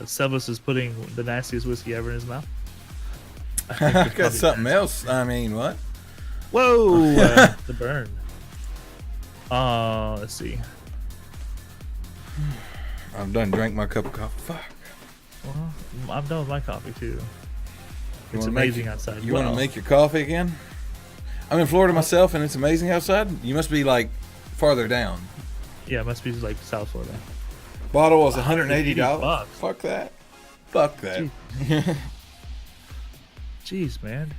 Sevus is putting the nastiest whiskey ever in his mouth. I got something else. I mean, what? Whoa, the burn. Let's see. I'm done. Drank my cup of coffee. Fuck. Well, I'm done with my coffee too. It's wanna amazing make, outside. You want to make your coffee again? I'm in Florida myself, and it's amazing outside. You must be like farther down. Yeah, it must be like South Florida. Bottle was $180. $180. Fuck that. Fuck that. Jeez, man.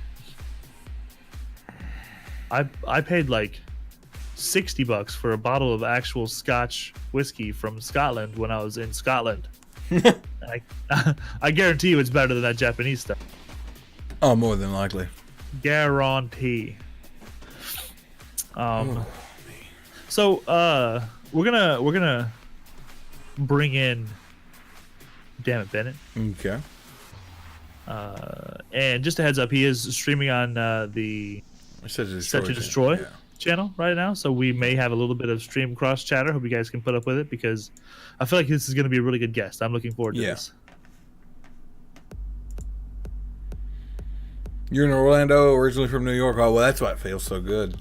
I paid like $60 for a bottle of actual Scotch whiskey from Scotland when I was in Scotland. I guarantee you it's better than that Japanese stuff. Oh, more than likely. Guarantee. So we're gonna bring in DamnitBennett. Okay. And just a heads up, he is streaming on the Set to Destroy channel right now, so we may have a little bit of stream cross chatter. Hope you guys can put up with it, because I feel like this is going to be a really good guest. I'm looking forward to this. You're in Orlando, originally from New York. Oh, well, that's why it feels so good.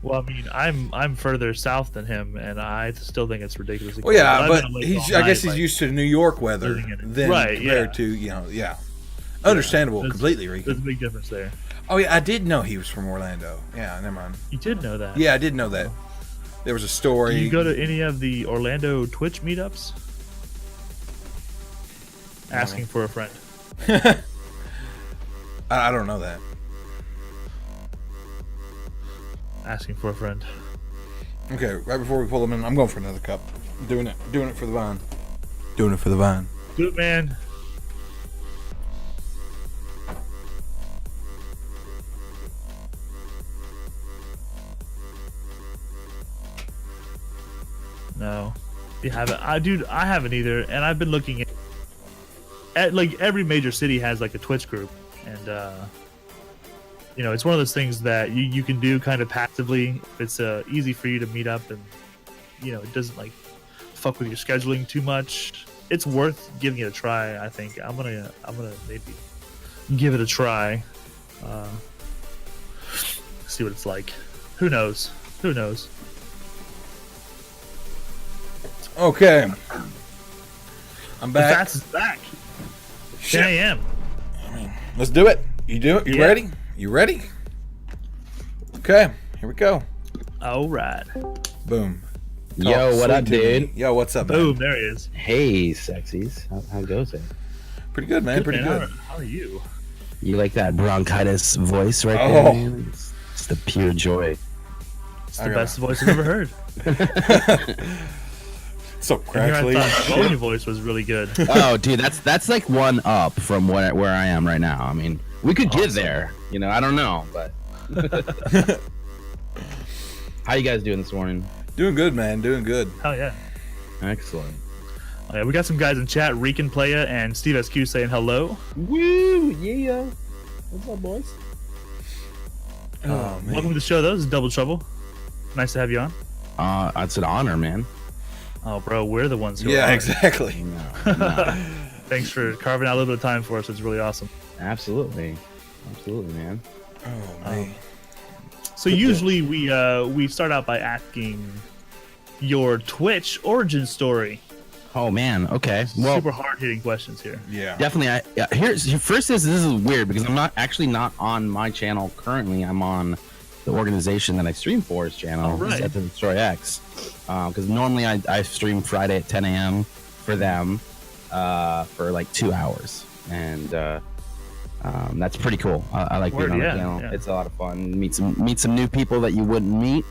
Well, I mean, I'm further south than him, and I still think it's ridiculously Well, yeah, cold. but I guess he's used to New York weather than compared to, understandable, completely, Rico. There's a big difference there. Oh, yeah, I did know he was from Orlando. Yeah, never mind. You did know that? Yeah, I did know that. There was a story. Do you go to any of the Orlando Twitch meetups? Asking for a friend. I don't know that. Asking for a friend. Okay, right before we pull them in, I'm going for another cup. Doing it for the vine. Doing it for the vine. Do it, man. No, you haven't. I haven't either, and I've been looking at like every major city has like a Twitch group, and it's one of those things that you can do kind of passively. It's easy for you to meet up, and it doesn't like fuck with your scheduling too much. It's worth giving it a try. I think I'm gonna maybe give it a try. See what it's like. Who knows? Okay. I'm back. The Fats is back. 10 a.m. Let's do it. You do it? You ready? You ready? Okay, here we go. All right. Boom. Yo, what up, dude? Yo, what's up, Boom, man? there he is. Hey, sexies. How goes it? Pretty good, man. Pretty good. How are you? You like that bronchitis voice right Oh. there, man? It's the pure joy. It's the best voice I've ever heard. So And crackly. here I thought Tony's voice was really good. Oh, dude, that's like one up from where I am right now. I mean, we could get there. You know, I don't know, but how you guys doing this morning? Doing good, man. Doing good. Hell yeah. Excellent. Oh, yeah, we got some guys in chat, Rican Playa and Steve SQ saying hello. Woo, yeah. What's up, boys? Oh, man. Welcome to the show, though. This is Double Trouble. Nice to have you on. It's an honor, man. Oh, bro, we're the ones who Yeah, are. exactly. No. Thanks for carving out a little bit of time for us. It's really awesome. Absolutely, man. Oh, man. So usually we start out by asking your Twitch origin story. Oh man, okay. Well, Super hard hitting questions here. Yeah. definitely. This is weird because I'm not on my channel currently. I'm on the organization that I stream for's channel, Oh, right. Set to Destroy X. Because normally I stream Friday at 10 a.m. for them for like 2 hours, and that's pretty cool. I like being on the channel. Yeah. It's a lot of fun. Meet some new people that you wouldn't meet.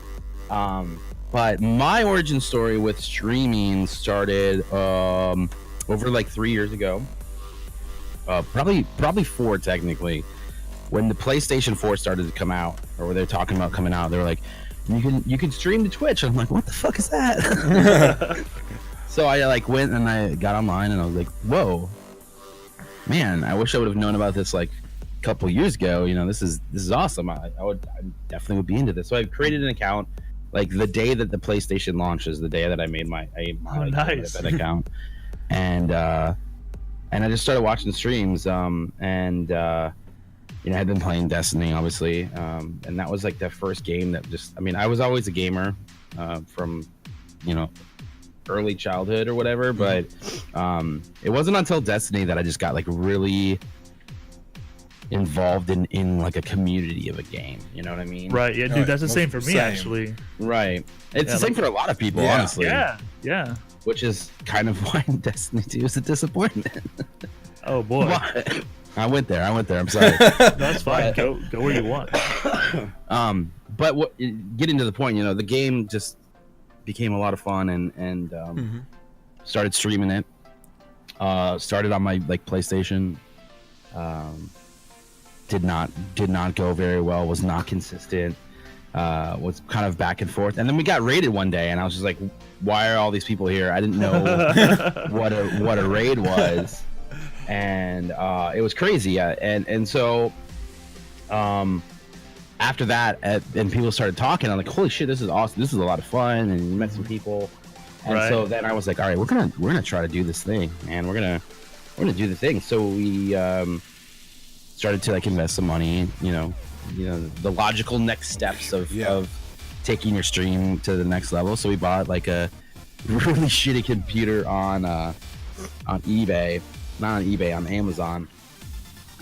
But my origin story with streaming started over like 3 years ago. Probably 4 technically. When the PlayStation 4 started to come out, or they're talking about coming out, they were like, you can stream to Twitch. I'm like, what the fuck is that? So I like went and I got online and I was like, whoa, man, I wish I would have known about this like a couple years ago. You know, this is awesome. I definitely would be into this. So I created an account. Like the day that the PlayStation launched is the day that I made my nice. that account, and I just started watching streams. You know, I had been playing Destiny, obviously, and that was like the first game that I was always a gamer from, you know, early childhood or whatever, but it wasn't until Destiny that I just got like really involved in like a community of a game. You know what I mean? Right. Yeah, dude, that's the same for me, Same. actually. Right. It's the same for a lot of people, Yeah. honestly. Yeah. Which is kind of why Destiny 2 is a disappointment. Oh, boy. But I went there. I'm sorry. That's fine. Go where you want. But getting to the point, you know, the game just became a lot of fun, and started streaming it. Started on my like PlayStation. Did not go very well. Was not consistent. Was kind of back and forth, and then we got raided one day, and I was just like, "Why are all these people here?" I didn't know what a raid was, and it was crazy. And so, after that, and people started talking, I'm like, "Holy shit, this is awesome! This is a lot of fun!" And you met some people, and so then I was like, "All right, we're gonna try to do this thing, and we're gonna do the thing." So we started to like invest some money, you know, the logical next steps of taking your stream to the next level. So we bought like a really shitty computer on eBay, not on eBay, on Amazon,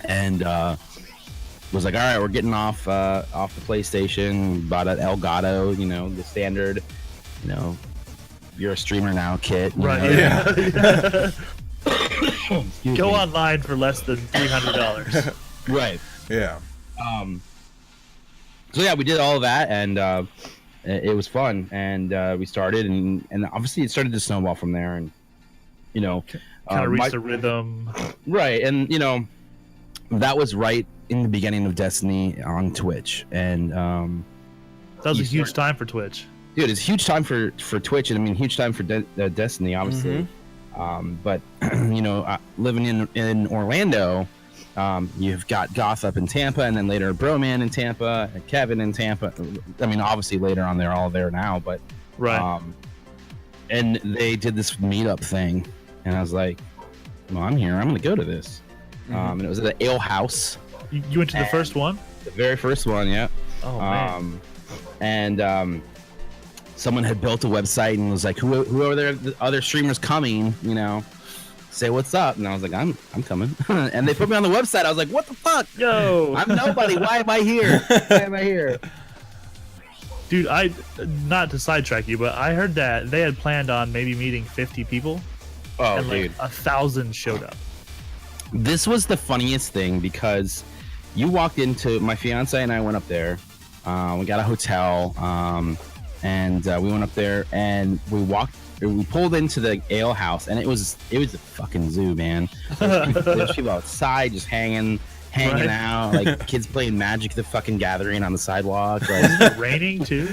and was like, all right, we're getting off the PlayStation. Bought an Elgato, you know, the standard, you know, you're a streamer now kit. Right. Know? Yeah. Excuse Go me. online for less than $300. Right. Yeah. So yeah, we did all of that, and it was fun, and we started, and obviously it started to snowball from there, and you know, Kind of reached a rhythm. right, and you know, that was right in the beginning of Destiny on Twitch, and That was a huge time for Twitch. dude, it's a huge time for Twitch, and I mean, huge time for Destiny, obviously. But you know, living in Orlando. You've got Goth up in Tampa, and then later Broman in Tampa, and Kevin in Tampa. I mean, obviously later on they're all there now, but Right. and they did this meetup thing, and I was like, "Well, I'm here. I'm going to go to this." And it was at the Ale House, You went to the first one? the very first one, yeah. Oh, man. And someone had built a website and was like, "Who are there? The other streamers coming? You know." Say what's up, and I was like, I'm coming. And they put me on the website. I was like, what the fuck? Yo. I'm nobody. Why am I here? Why am I here? Dude, not to sidetrack you, but I heard that they had planned on maybe meeting 50 people, Oh, and like dude, 1,000 showed up. this was the funniest thing because you walked into my fiance and I went up there. We got a hotel, and we went up there we pulled into the ale house, and it was a fucking zoo, man. There's people outside just hanging Right. out, like kids playing Magic the fucking Gathering on the sidewalk. Like, Is it raining too?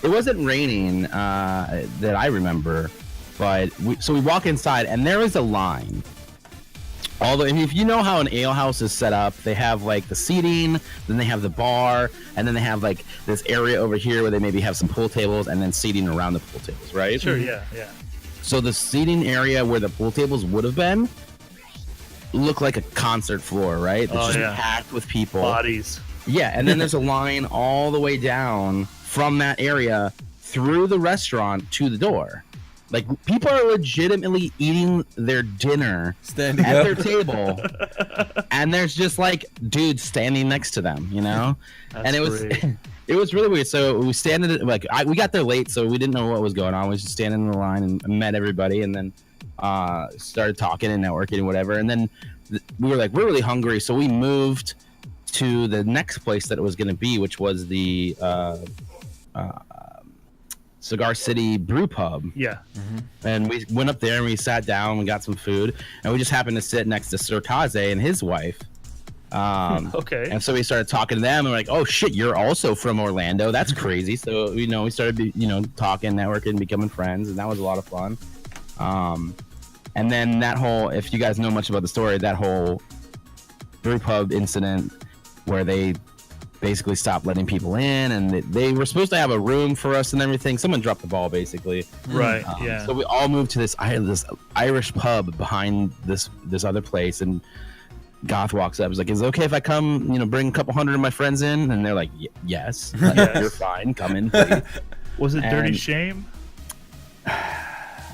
it wasn't raining that I remember, but so we walk inside, and there is a line. Although, if you know how an ale house is set up, they have like the seating, then they have the bar, and then they have like this area over here where they maybe have some pool tables, and then seating around the pool tables, right? Sure, yeah. So the seating area where the pool tables would have been looked like a concert floor, right? It's just packed with people. Bodies. Yeah, and then there's a line all the way down from that area through the restaurant to the door. Like, people are legitimately eating their dinner Standing at up. their table, and there's just like dudes standing next to them, you know. That's and it was great. it was really weird. So we standing we got there late, so we didn't know what was going on. We was just standing in the line and met everybody, and then started talking and networking and whatever. And then we were like, we're really hungry, so we moved to the next place that it was going to be, which was the Cigar City Brew Pub. Yeah. And we went up there and we sat down, we got some food, and we just happened to sit next to Sir Kaze and his wife. Okay. And so we started talking to them, and we're like, oh shit, you're also from Orlando. That's crazy. So, we started, talking, networking, becoming friends, and that was a lot of fun. And then that whole, if you guys know much about the story, that whole brew pub incident where they basically stopped letting people in, and they were supposed to have a room for us and everything. Someone dropped the ball, basically. Right. Yeah. So we all moved to this Irish pub behind this other place, and Goth walks up. He's like, "Is it okay if I come? Bring a couple hundred of my friends in?" And they're like, "Yes, you're fine. Come in, please." Was it Dirty And- Shame?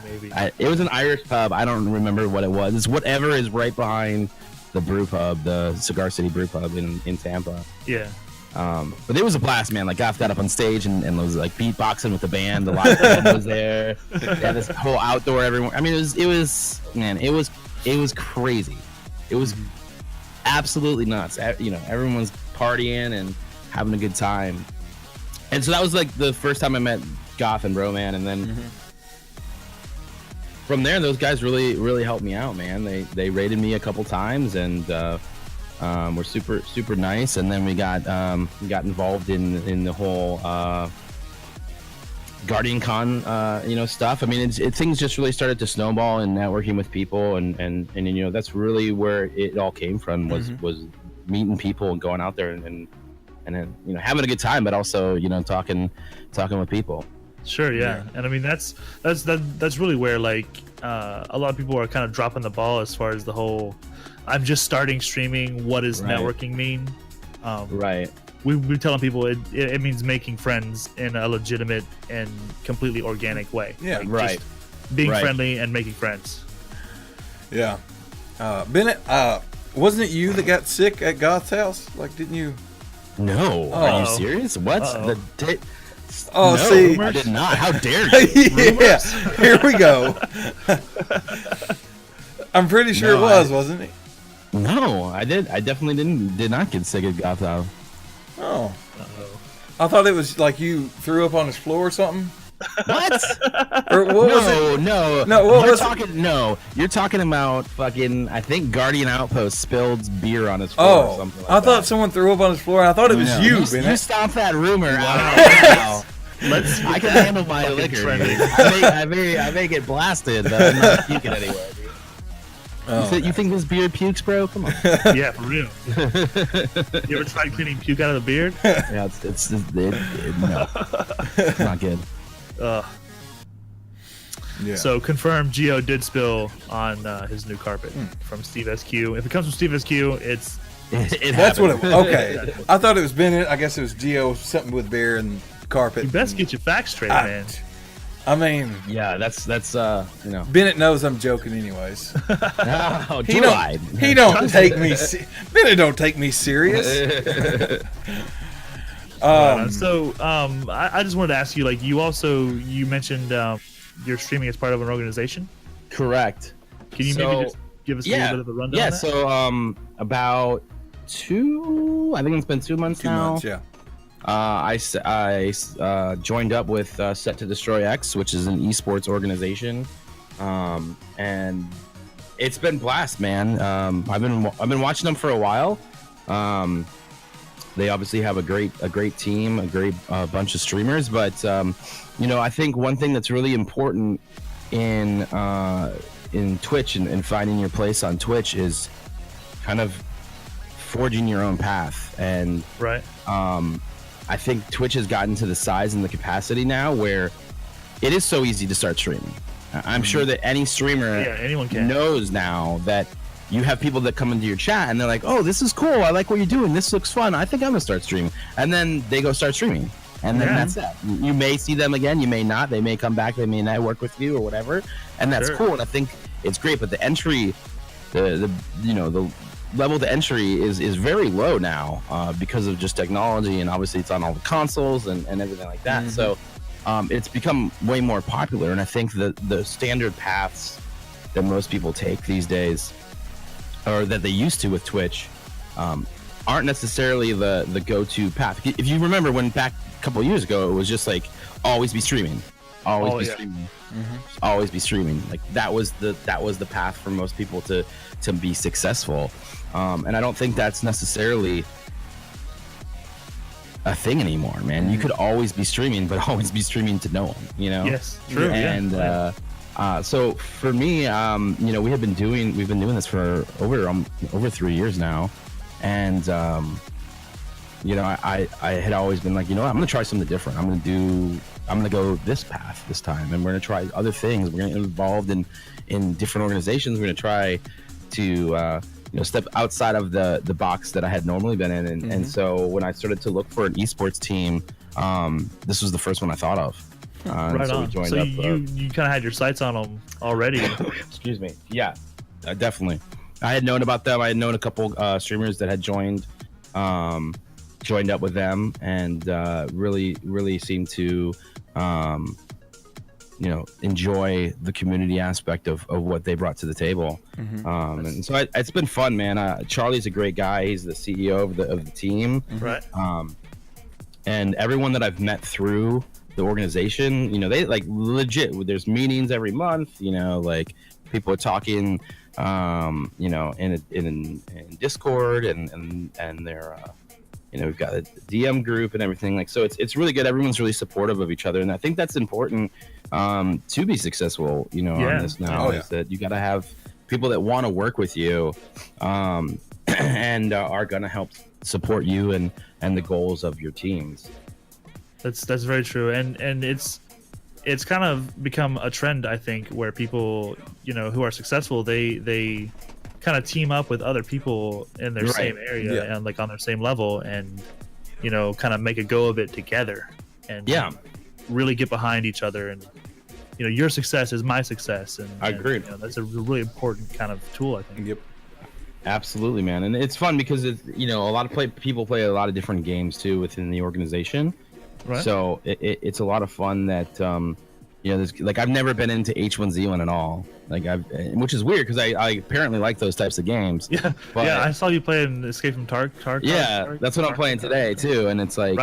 Maybe. It was an Irish pub. I don't remember what it was. It's whatever is right behind the brew pub, the Cigar City Brew Pub in Tampa. Yeah. But it was a blast, man. Like, Goth got up on stage and was like beatboxing with the band. The live band was there. They had this whole outdoor everyone. I mean, it was crazy. It was absolutely nuts. Everyone's partying and having a good time. And so that was like the first time I met Goth and Broman, and then from there, those guys really, really helped me out, man. They rated me a couple times, and were super, super nice. And then we got involved in the whole Guardian Con stuff. I mean, things just really started to snowball, and networking with people, and that's really where it all came from, was meeting people and going out there and then having a good time, but also talking with people. Sure, yeah. And I mean that's really where like a lot of people are kind of dropping the ball as far as the whole I'm just starting streaming, what does networking mean? Right. We're telling people it means making friends in a legitimate and completely organic way. Yeah, like right. Just being friendly and making friends. Yeah. Bennett, wasn't it you that got sick at Goth's house? Like, didn't you? No. Are you serious? What? Oh, no, see, I did not. How dare you? yeah, here we go. I'm pretty sure it wasn't it? No, I definitely did not get sick at Goth's house. Oh. I thought it was like you threw up on his floor or something. What? Or what was it? No. What was it? No, you're talking about fucking. I think Guardian Outpost spilled beer on his floor. Or something like I thought that. someone threw up on his floor. I thought it was you, You Bennett. stop that rumor. Wow. I can handle my liquor. trendy. I may get blasted, but I'm not puking anywhere. Dude. You think this beard pukes, bro? Come on. Yeah, for real. You ever tried cleaning puke out of the beard? Yeah, no, it's not good. Yeah. So confirmed, Geo did spill on his new carpet from Steve SQ. If it comes from Steve SQ, it's That's what it was. Okay. I thought it was Bennett. I guess it was Gio, something with beer and carpet. you best get your facts straight, man. I mean, Yeah, that's Bennett knows I'm joking anyways. Oh, He don't take me Bennett don't take me serious. I just wanted to ask you, like, you mentioned you're streaming as part of an organization. Correct. Can you maybe just give us a little bit of a rundown? Yeah, on that? so about I think it's been 2 months 2 now. months, yeah. I joined up with Set to Destroy X, which is an esports organization, and it's been blast, man. I've been watching them for a while. They obviously have a great team, a great bunch of streamers, but I think one thing that's really important in Twitch and finding your place on Twitch is kind of forging your own path. And right. I think Twitch has gotten to the size and the capacity now where it is so easy to start streaming. I'm sure that any streamer anyone can. knows now that you have people that come into your chat and they're like, oh, this is cool. I like what you're doing. This looks fun. I think I'm going to start streaming. And then they go start streaming. And then that's it. You may see them again. You may not. They may come back. They may not work with you or whatever. And that's cool. And I think it's great. But the entry, the level of entry is very low now because of just technology. And obviously it's on all the consoles and everything like that. So it's become way more popular. And I think the standard paths that most people take these days, or that they used to with Twitch, aren't necessarily the go-to path. If you remember when back a couple of years ago, it was just like always be streaming, streaming, always be streaming. Like that was the path for most people to be successful. And I don't think that's necessarily a thing anymore, man. You could always be streaming, but always be streaming to no one, Yes, true. And so for me, we've been doing this for over 3 years now, and I had always been like, I'm gonna try something different. I'm gonna go this path this time, and we're gonna try other things. We're gonna get involved in different organizations. We're gonna try to step outside of the box that I had normally been in, and so when I started to look for an esports team, this was the first one I thought of. Right so on. we joined so up, you kind of had your sights on them already. Excuse me. Yeah, definitely. I had known about them. I had known a couple streamers that had joined up with them, and really seemed to enjoy the community aspect of what they brought to the table. And so it's been fun, man. Charlie's a great guy. He's the CEO of the team. Right. And everyone that I've met through the organization, they like legit, there's meetings every month, like people are talking, in Discord and they're, we've got a DM group and everything. Like, so it's really good. Everyone's really supportive of each other. And I think that's important, to be successful, on this now, is that you got to have people that want to work with you, and are going to help support you and the goals of your teams. That's very true, and it's kind of become a trend, I think, where people who are successful, they kind of team up with other people in their same area and like on their same level, and kind of make a go of it together, and really get behind each other, and your success is my success, and I agree. That's a really important kind of tool, I think. Yep. Absolutely, man, and it's fun because it's a lot of people play a lot of different games too within the organization. Right. So it's a lot of fun that there's, like, I've never been into H1Z1 at all, which is weird because I apparently like those types of games. But, I saw you playing Escape from Tarkov. That's what I'm playing today too, and it's like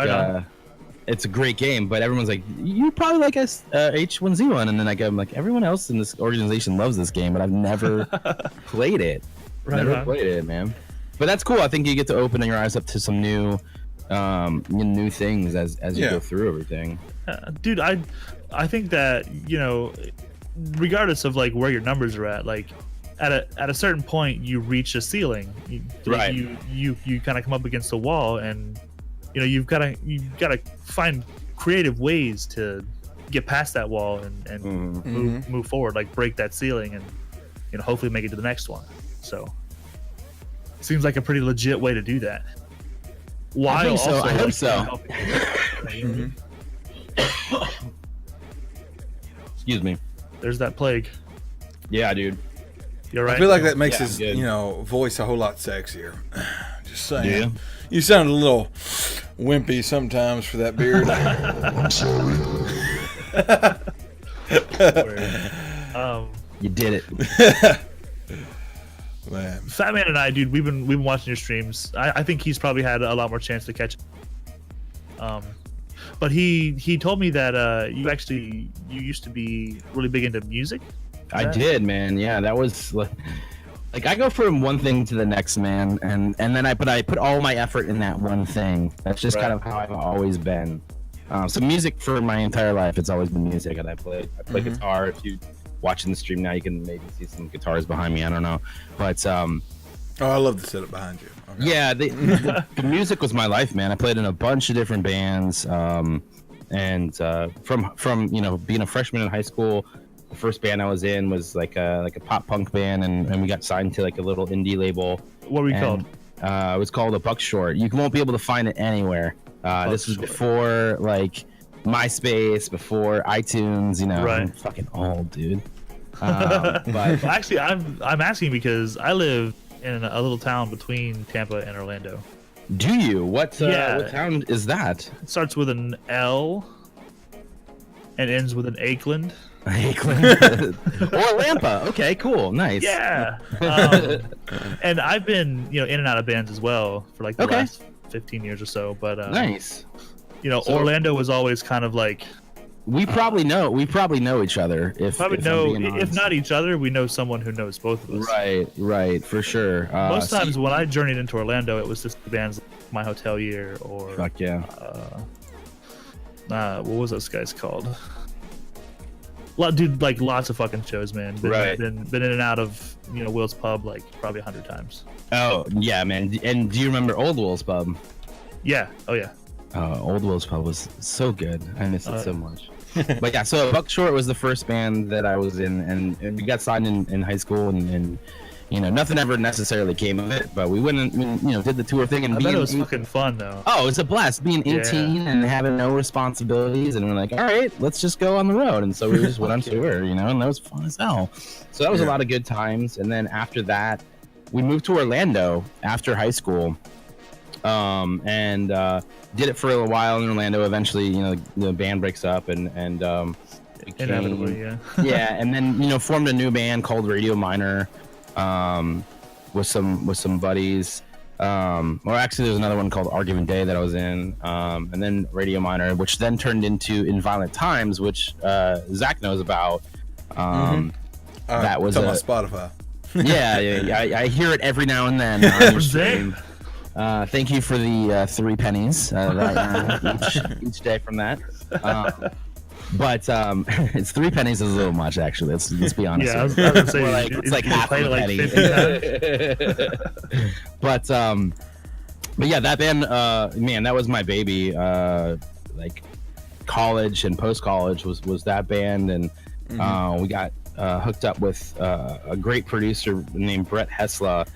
it's a great game, but everyone's like, you probably like H1Z1, and then I'm like, everyone else in this organization loves this game, but I've never played it. Never played it, man. But that's cool. I think you get to open your eyes up to some new things as you go through everything. Dude, I think that regardless of like where your numbers are at, like at a certain point you reach a ceiling. You kind of come up against a wall, and you've got to find creative ways to get past that wall and move forward, like break that ceiling, and hopefully make it to the next one. So it seems like a pretty legit way to do that. I hope so. Excuse me. There's that plague. Yeah, dude. You're right. I feel like that makes his voice a whole lot sexier. Just saying. Yeah. You sound a little wimpy sometimes for that beard. I'm sorry. You did it. Man. Fat Man and I, dude, we've been watching your streams. I think he's probably had a lot more chance to catch. But he told me that you used to be really big into music. I did, man. Yeah, that was like I go from one thing to the next, man, and then I put all my effort in that one thing. That's just kind of how I've always been. So music for my entire life, it's always been music, and I play guitar. If you watching the stream now, you can maybe see some guitars behind me. I don't know, but oh, I love the setup behind you. Okay. Yeah, the music was my life, man. I played in a bunch of different bands, and from being a freshman in high school, the first band I was in was like a pop punk band, and we got signed to like a little indie label. What were you called? It was called A Buck Short. You won't be able to find it anywhere. This was before like MySpace, before iTunes. Right. I'm fucking old, dude. But actually, I'm asking because I live in a little town between Tampa and Orlando. Do you? What town is that? It starts with an L and ends with an Akeland. Akeland. Or Lampa. Okay, cool. Nice. Yeah. And I've been, in and out of bands as well for like the last 15 years or so. But nice. Orlando was always kind of like. We probably know each other. If not each other, we know someone who knows both of us. Right, for sure. Most times when I journeyed into Orlando, it was just the bands like My Hotel Year or. Fuck yeah. What was those guys called? Dude, like lots of fucking shows, man. Been in and out of Will's Pub like probably 100 times. Oh yeah, man. And do you remember Old Will's Pub? Yeah. Oh yeah. Old Will's Pub was so good. I miss it so much. But yeah, so Buck Short was the first band that I was in, and we got signed in high school, and nothing ever necessarily came of it, but we went and did the tour thing. And I bet it was fucking fun though. Oh, it's a blast being 18 and having no responsibilities, and we're like, all right, let's just go on the road. And so we just went on tour, and that was fun as hell. So that was a lot of good times. And then after that, we moved to Orlando after high school, and did it for a while in Orlando. Eventually, the band breaks up, and inevitably, yeah. Yeah, and then formed a new band called Radio Minor. With some buddies. Or actually, there's another one called Argument Day that I was in, and then Radio Minor, which then turned into In Violent Times, which Zach knows about. That was on Spotify. Yeah, I hear it every now and then on your stream. Thank you for the 3 pennies each day from that. But it's 3 pennies is a little much, actually. Let's be honest. Yeah, I was gonna say, it's like half of a penny. But yeah, that band, man, that was my baby. Like college and post college was that band, and we got hooked up with a great producer named Brett Hessla,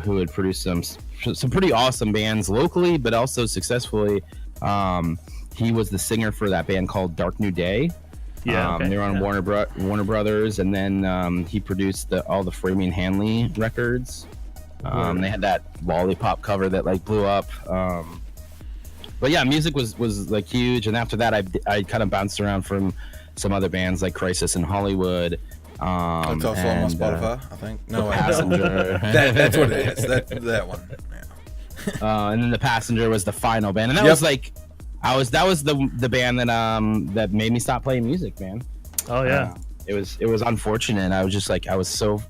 who had produced some pretty awesome bands locally, but also successfully. He was the singer for that band called Dark New Day. Yeah, they were on Warner Brothers, and then he produced all the Framey and Hanley records. They had that Lollipop cover that like blew up. But yeah, music was like huge, and after that, I kind of bounced around from some other bands like Crisis in Hollywood. That's also on my Spotify, I think. No, Passenger. That's what it is. That one. Yeah. And then The Passenger was the final band, and that was like. That was the band that made me stop playing music, man. Oh yeah. It was unfortunate. I was just like, I was so,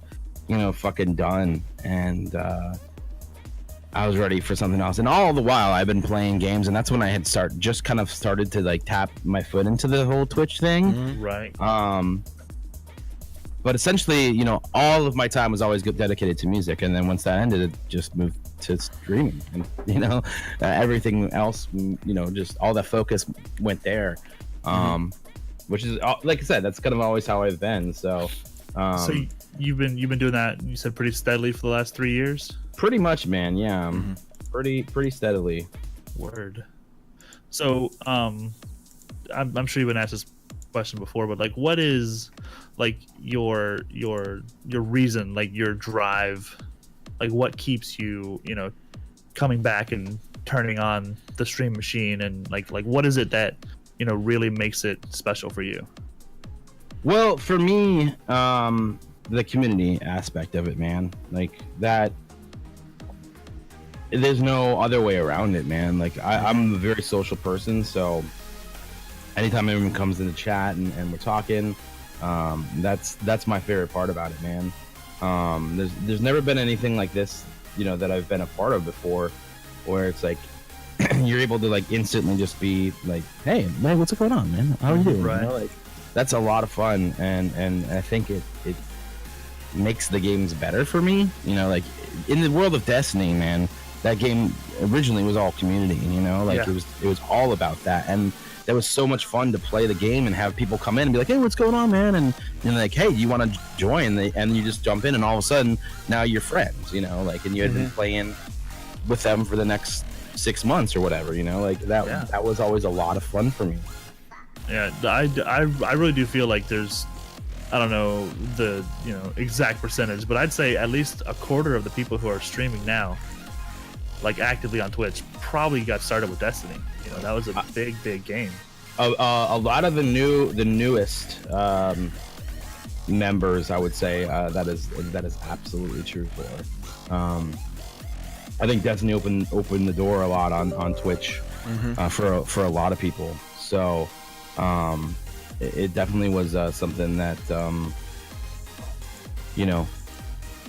fucking done, and I was ready for something else. And all the while I've been playing games, and that's when I had started to like tap my foot into the whole Twitch thing. Mm-hmm. Right. But essentially, all of my time was always dedicated to music, and then once that ended, it just moved to streaming, and everything else, just all that focus went there, which is, like I said, that's kind of always how I've been. So you've been doing that, you said, pretty steadily for the last 3 years. Pretty much, man. Yeah, pretty steadily. Word. So I'm sure you've been asked this question before, but like, what is like your reason, like your drive, like what keeps you coming back and turning on the stream machine, and like what is it that really makes it special for you? Well, for me, the community aspect of it, man. Like that. There's no other way around it, man. Like I'm a very social person, so anytime everyone comes in the chat and we're talking, that's my favorite part about it, man. There's never been anything like this, you know, that I've been a part of before, where it's like you're able to like instantly just be like, hey, man, what's going on, man? How are you doing? Right. You know, like that's a lot of fun, and I think it makes the games better for me. You know, like in the world of Destiny, man, that game originally was all community. You know, like it was all about that, and that was so much fun to play the game and have people come in and be like, hey, what's going on, man? And like, hey, do you want to join? And you just jump in, and all of a sudden now you're friends. You know, like, and you had been playing with them for the next 6 months or whatever. You know, like that was always a lot of fun for me. Yeah, I really do feel like there's, I don't know the exact percentage, but I'd say at least a quarter of the people who are streaming now, like actively on Twitch, probably got started with Destiny. You know, that was a big game. A lot of the newest members, I would say, that is absolutely true for. I think Destiny opened the door a lot on Twitch for a lot of people. So it definitely was something that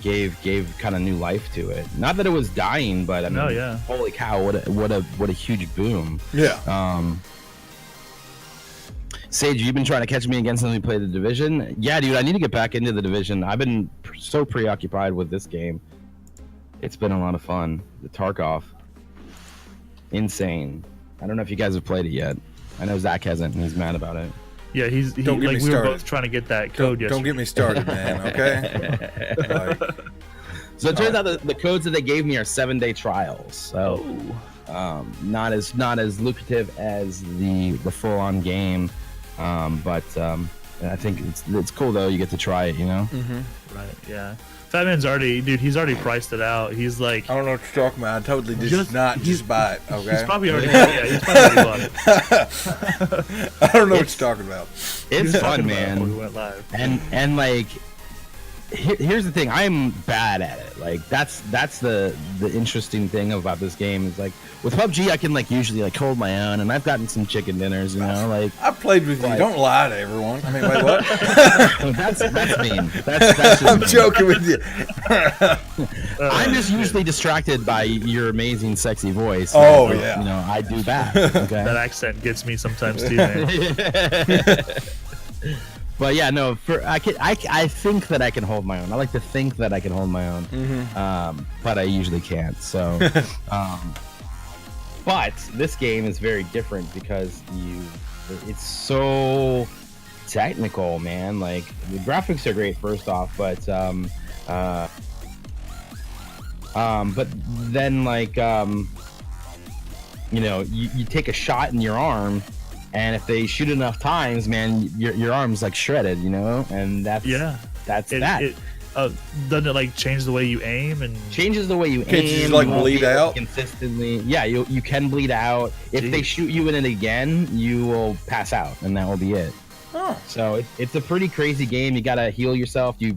gave kind of new life to it. Not that it was dying, but I mean, holy cow, what a huge boom. Yeah. Sage, you've been trying to catch me again since we played the Division. Yeah, dude, I need to get back into the Division. I've been so preoccupied with this game. It's been a lot of fun. The Tarkov, insane. I don't know if you guys have played it yet. I know Zach hasn't, and he's mad about it. Yeah, Don't get me we started. were both trying to get that code yesterday. Don't get me started, man. Okay. So it turns out that the codes that they gave me are 7-day trials. So not as lucrative as the full-on game, but I think it's cool though. You get to try it, you know. Right. Yeah. Fat Man's he's already priced it out. He's like, I don't know what you're talking about. I totally just buy it. Okay. He's probably already bought it. I don't know what you're talking about. It's fun, man. We went live. And like, here's the thing. I'm bad at it. Like that's the interesting thing about this game is like with PUBG I can like usually like hold my own, and I've gotten some chicken dinners, you know. Like I played with you. Don't lie to everyone. I mean, wait, what? that's mean. That's just I'm mean. joking with you. I'm just usually distracted by your amazing, sexy voice. Oh, so, yeah. You know, I do that. Okay. That accent gets me sometimes too, man. But yeah, no. I think that I can hold my own. I like to think that I can hold my own, but I usually can't. So, but this game is very different because it's so technical, man. Like the graphics are great, first off, but then like you take a shot in your arm. And if they shoot enough times, man, your arm's like shredded, you know, and that's that. Doesn't it like change the way you aim and changes the way you Can't aim? you just, like, bleed out consistently? Yeah, you can bleed out. If they shoot you in it again, you will pass out, and that will be it. Oh. So it's a pretty crazy game. You gotta heal yourself. You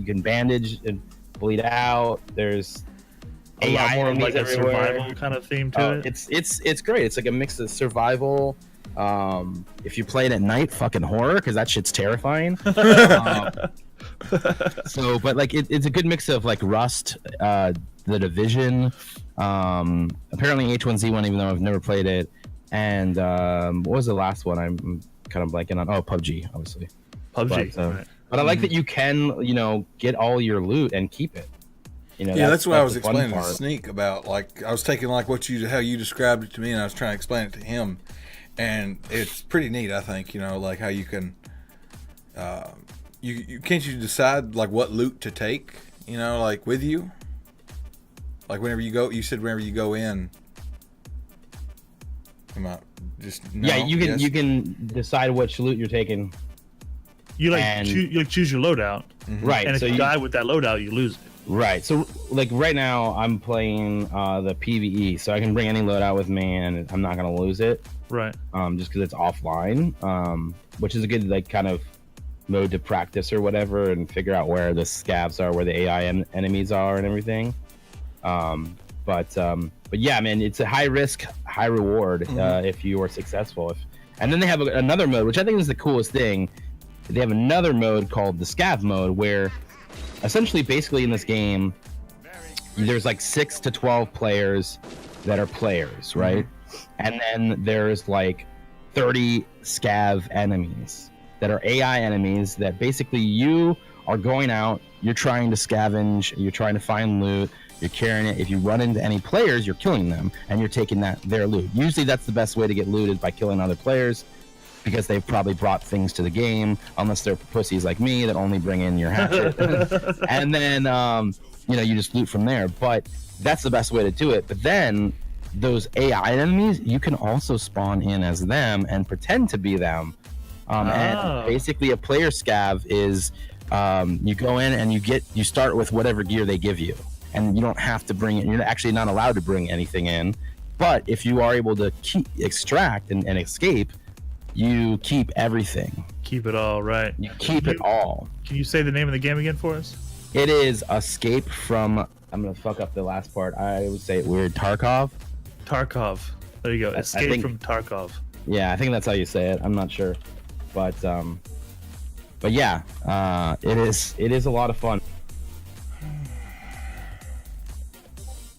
can bandage and bleed out. There's a lot more of like a everywhere. survival kind of theme to it. It's great. It's like a mix of survival. If you play it at night, fucking horror, because that shit's terrifying. So, but like it's a good mix of like Rust, the Division, apparently H1Z1, even though I've never played it, and what was the last one? I'm kind of blanking on. Oh, PUBG, obviously. PUBG. But I like that you can, get all your loot and keep it. Yeah, that's what I was explaining to Sneak about. Like I was taking like how you described it to me, and I was trying to explain it to him. And it's pretty neat, I think, like how you can, you can't you decide like what loot to take, like with you, like whenever you go. You said whenever you go in. You can decide which loot you're taking. You choose your loadout, right? And if you die with that loadout, you lose it. Right. So like right now, I'm playing the PvE, so I can bring any loadout with me, and I'm not gonna lose it. Right. Just because it's offline, which is a good like kind of mode to practice or whatever, and figure out where the scavs are, where the AI enemies are, and everything. But yeah, man, it's a high risk, high reward if you are successful. And then they have another mode, which I think is the coolest thing. They have another mode called the scav mode, where essentially, basically in this game, there's like 6 to 12 players that are players, right? And then there's like 30 scav enemies that are AI enemies that basically you are going out, you're trying to scavenge, you're trying to find loot, you're carrying it. If you run into any players, you're killing them and you're taking their loot. Usually that's the best way to get loot, is by killing other players, because they've probably brought things to the game, unless they're pussies like me that only bring in your hatchet. And then you just loot from there. But that's the best way to do it. But then those AI enemies, you can also spawn in as them and pretend to be them. And basically a player scav is you go in and you start with whatever gear they give you, and you don't have to bring it. You're actually not allowed to bring anything in, but if you are able to extract and escape, you keep everything. Keep it all, right? You keep it all. Can you say the name of the game again for us? It is Escape from, I'm gonna fuck up the last part, I would say it weird, Tarkov. There you go. Escape from Tarkov. Yeah, I think that's how you say it. I'm not sure, but yeah, it is a lot of fun.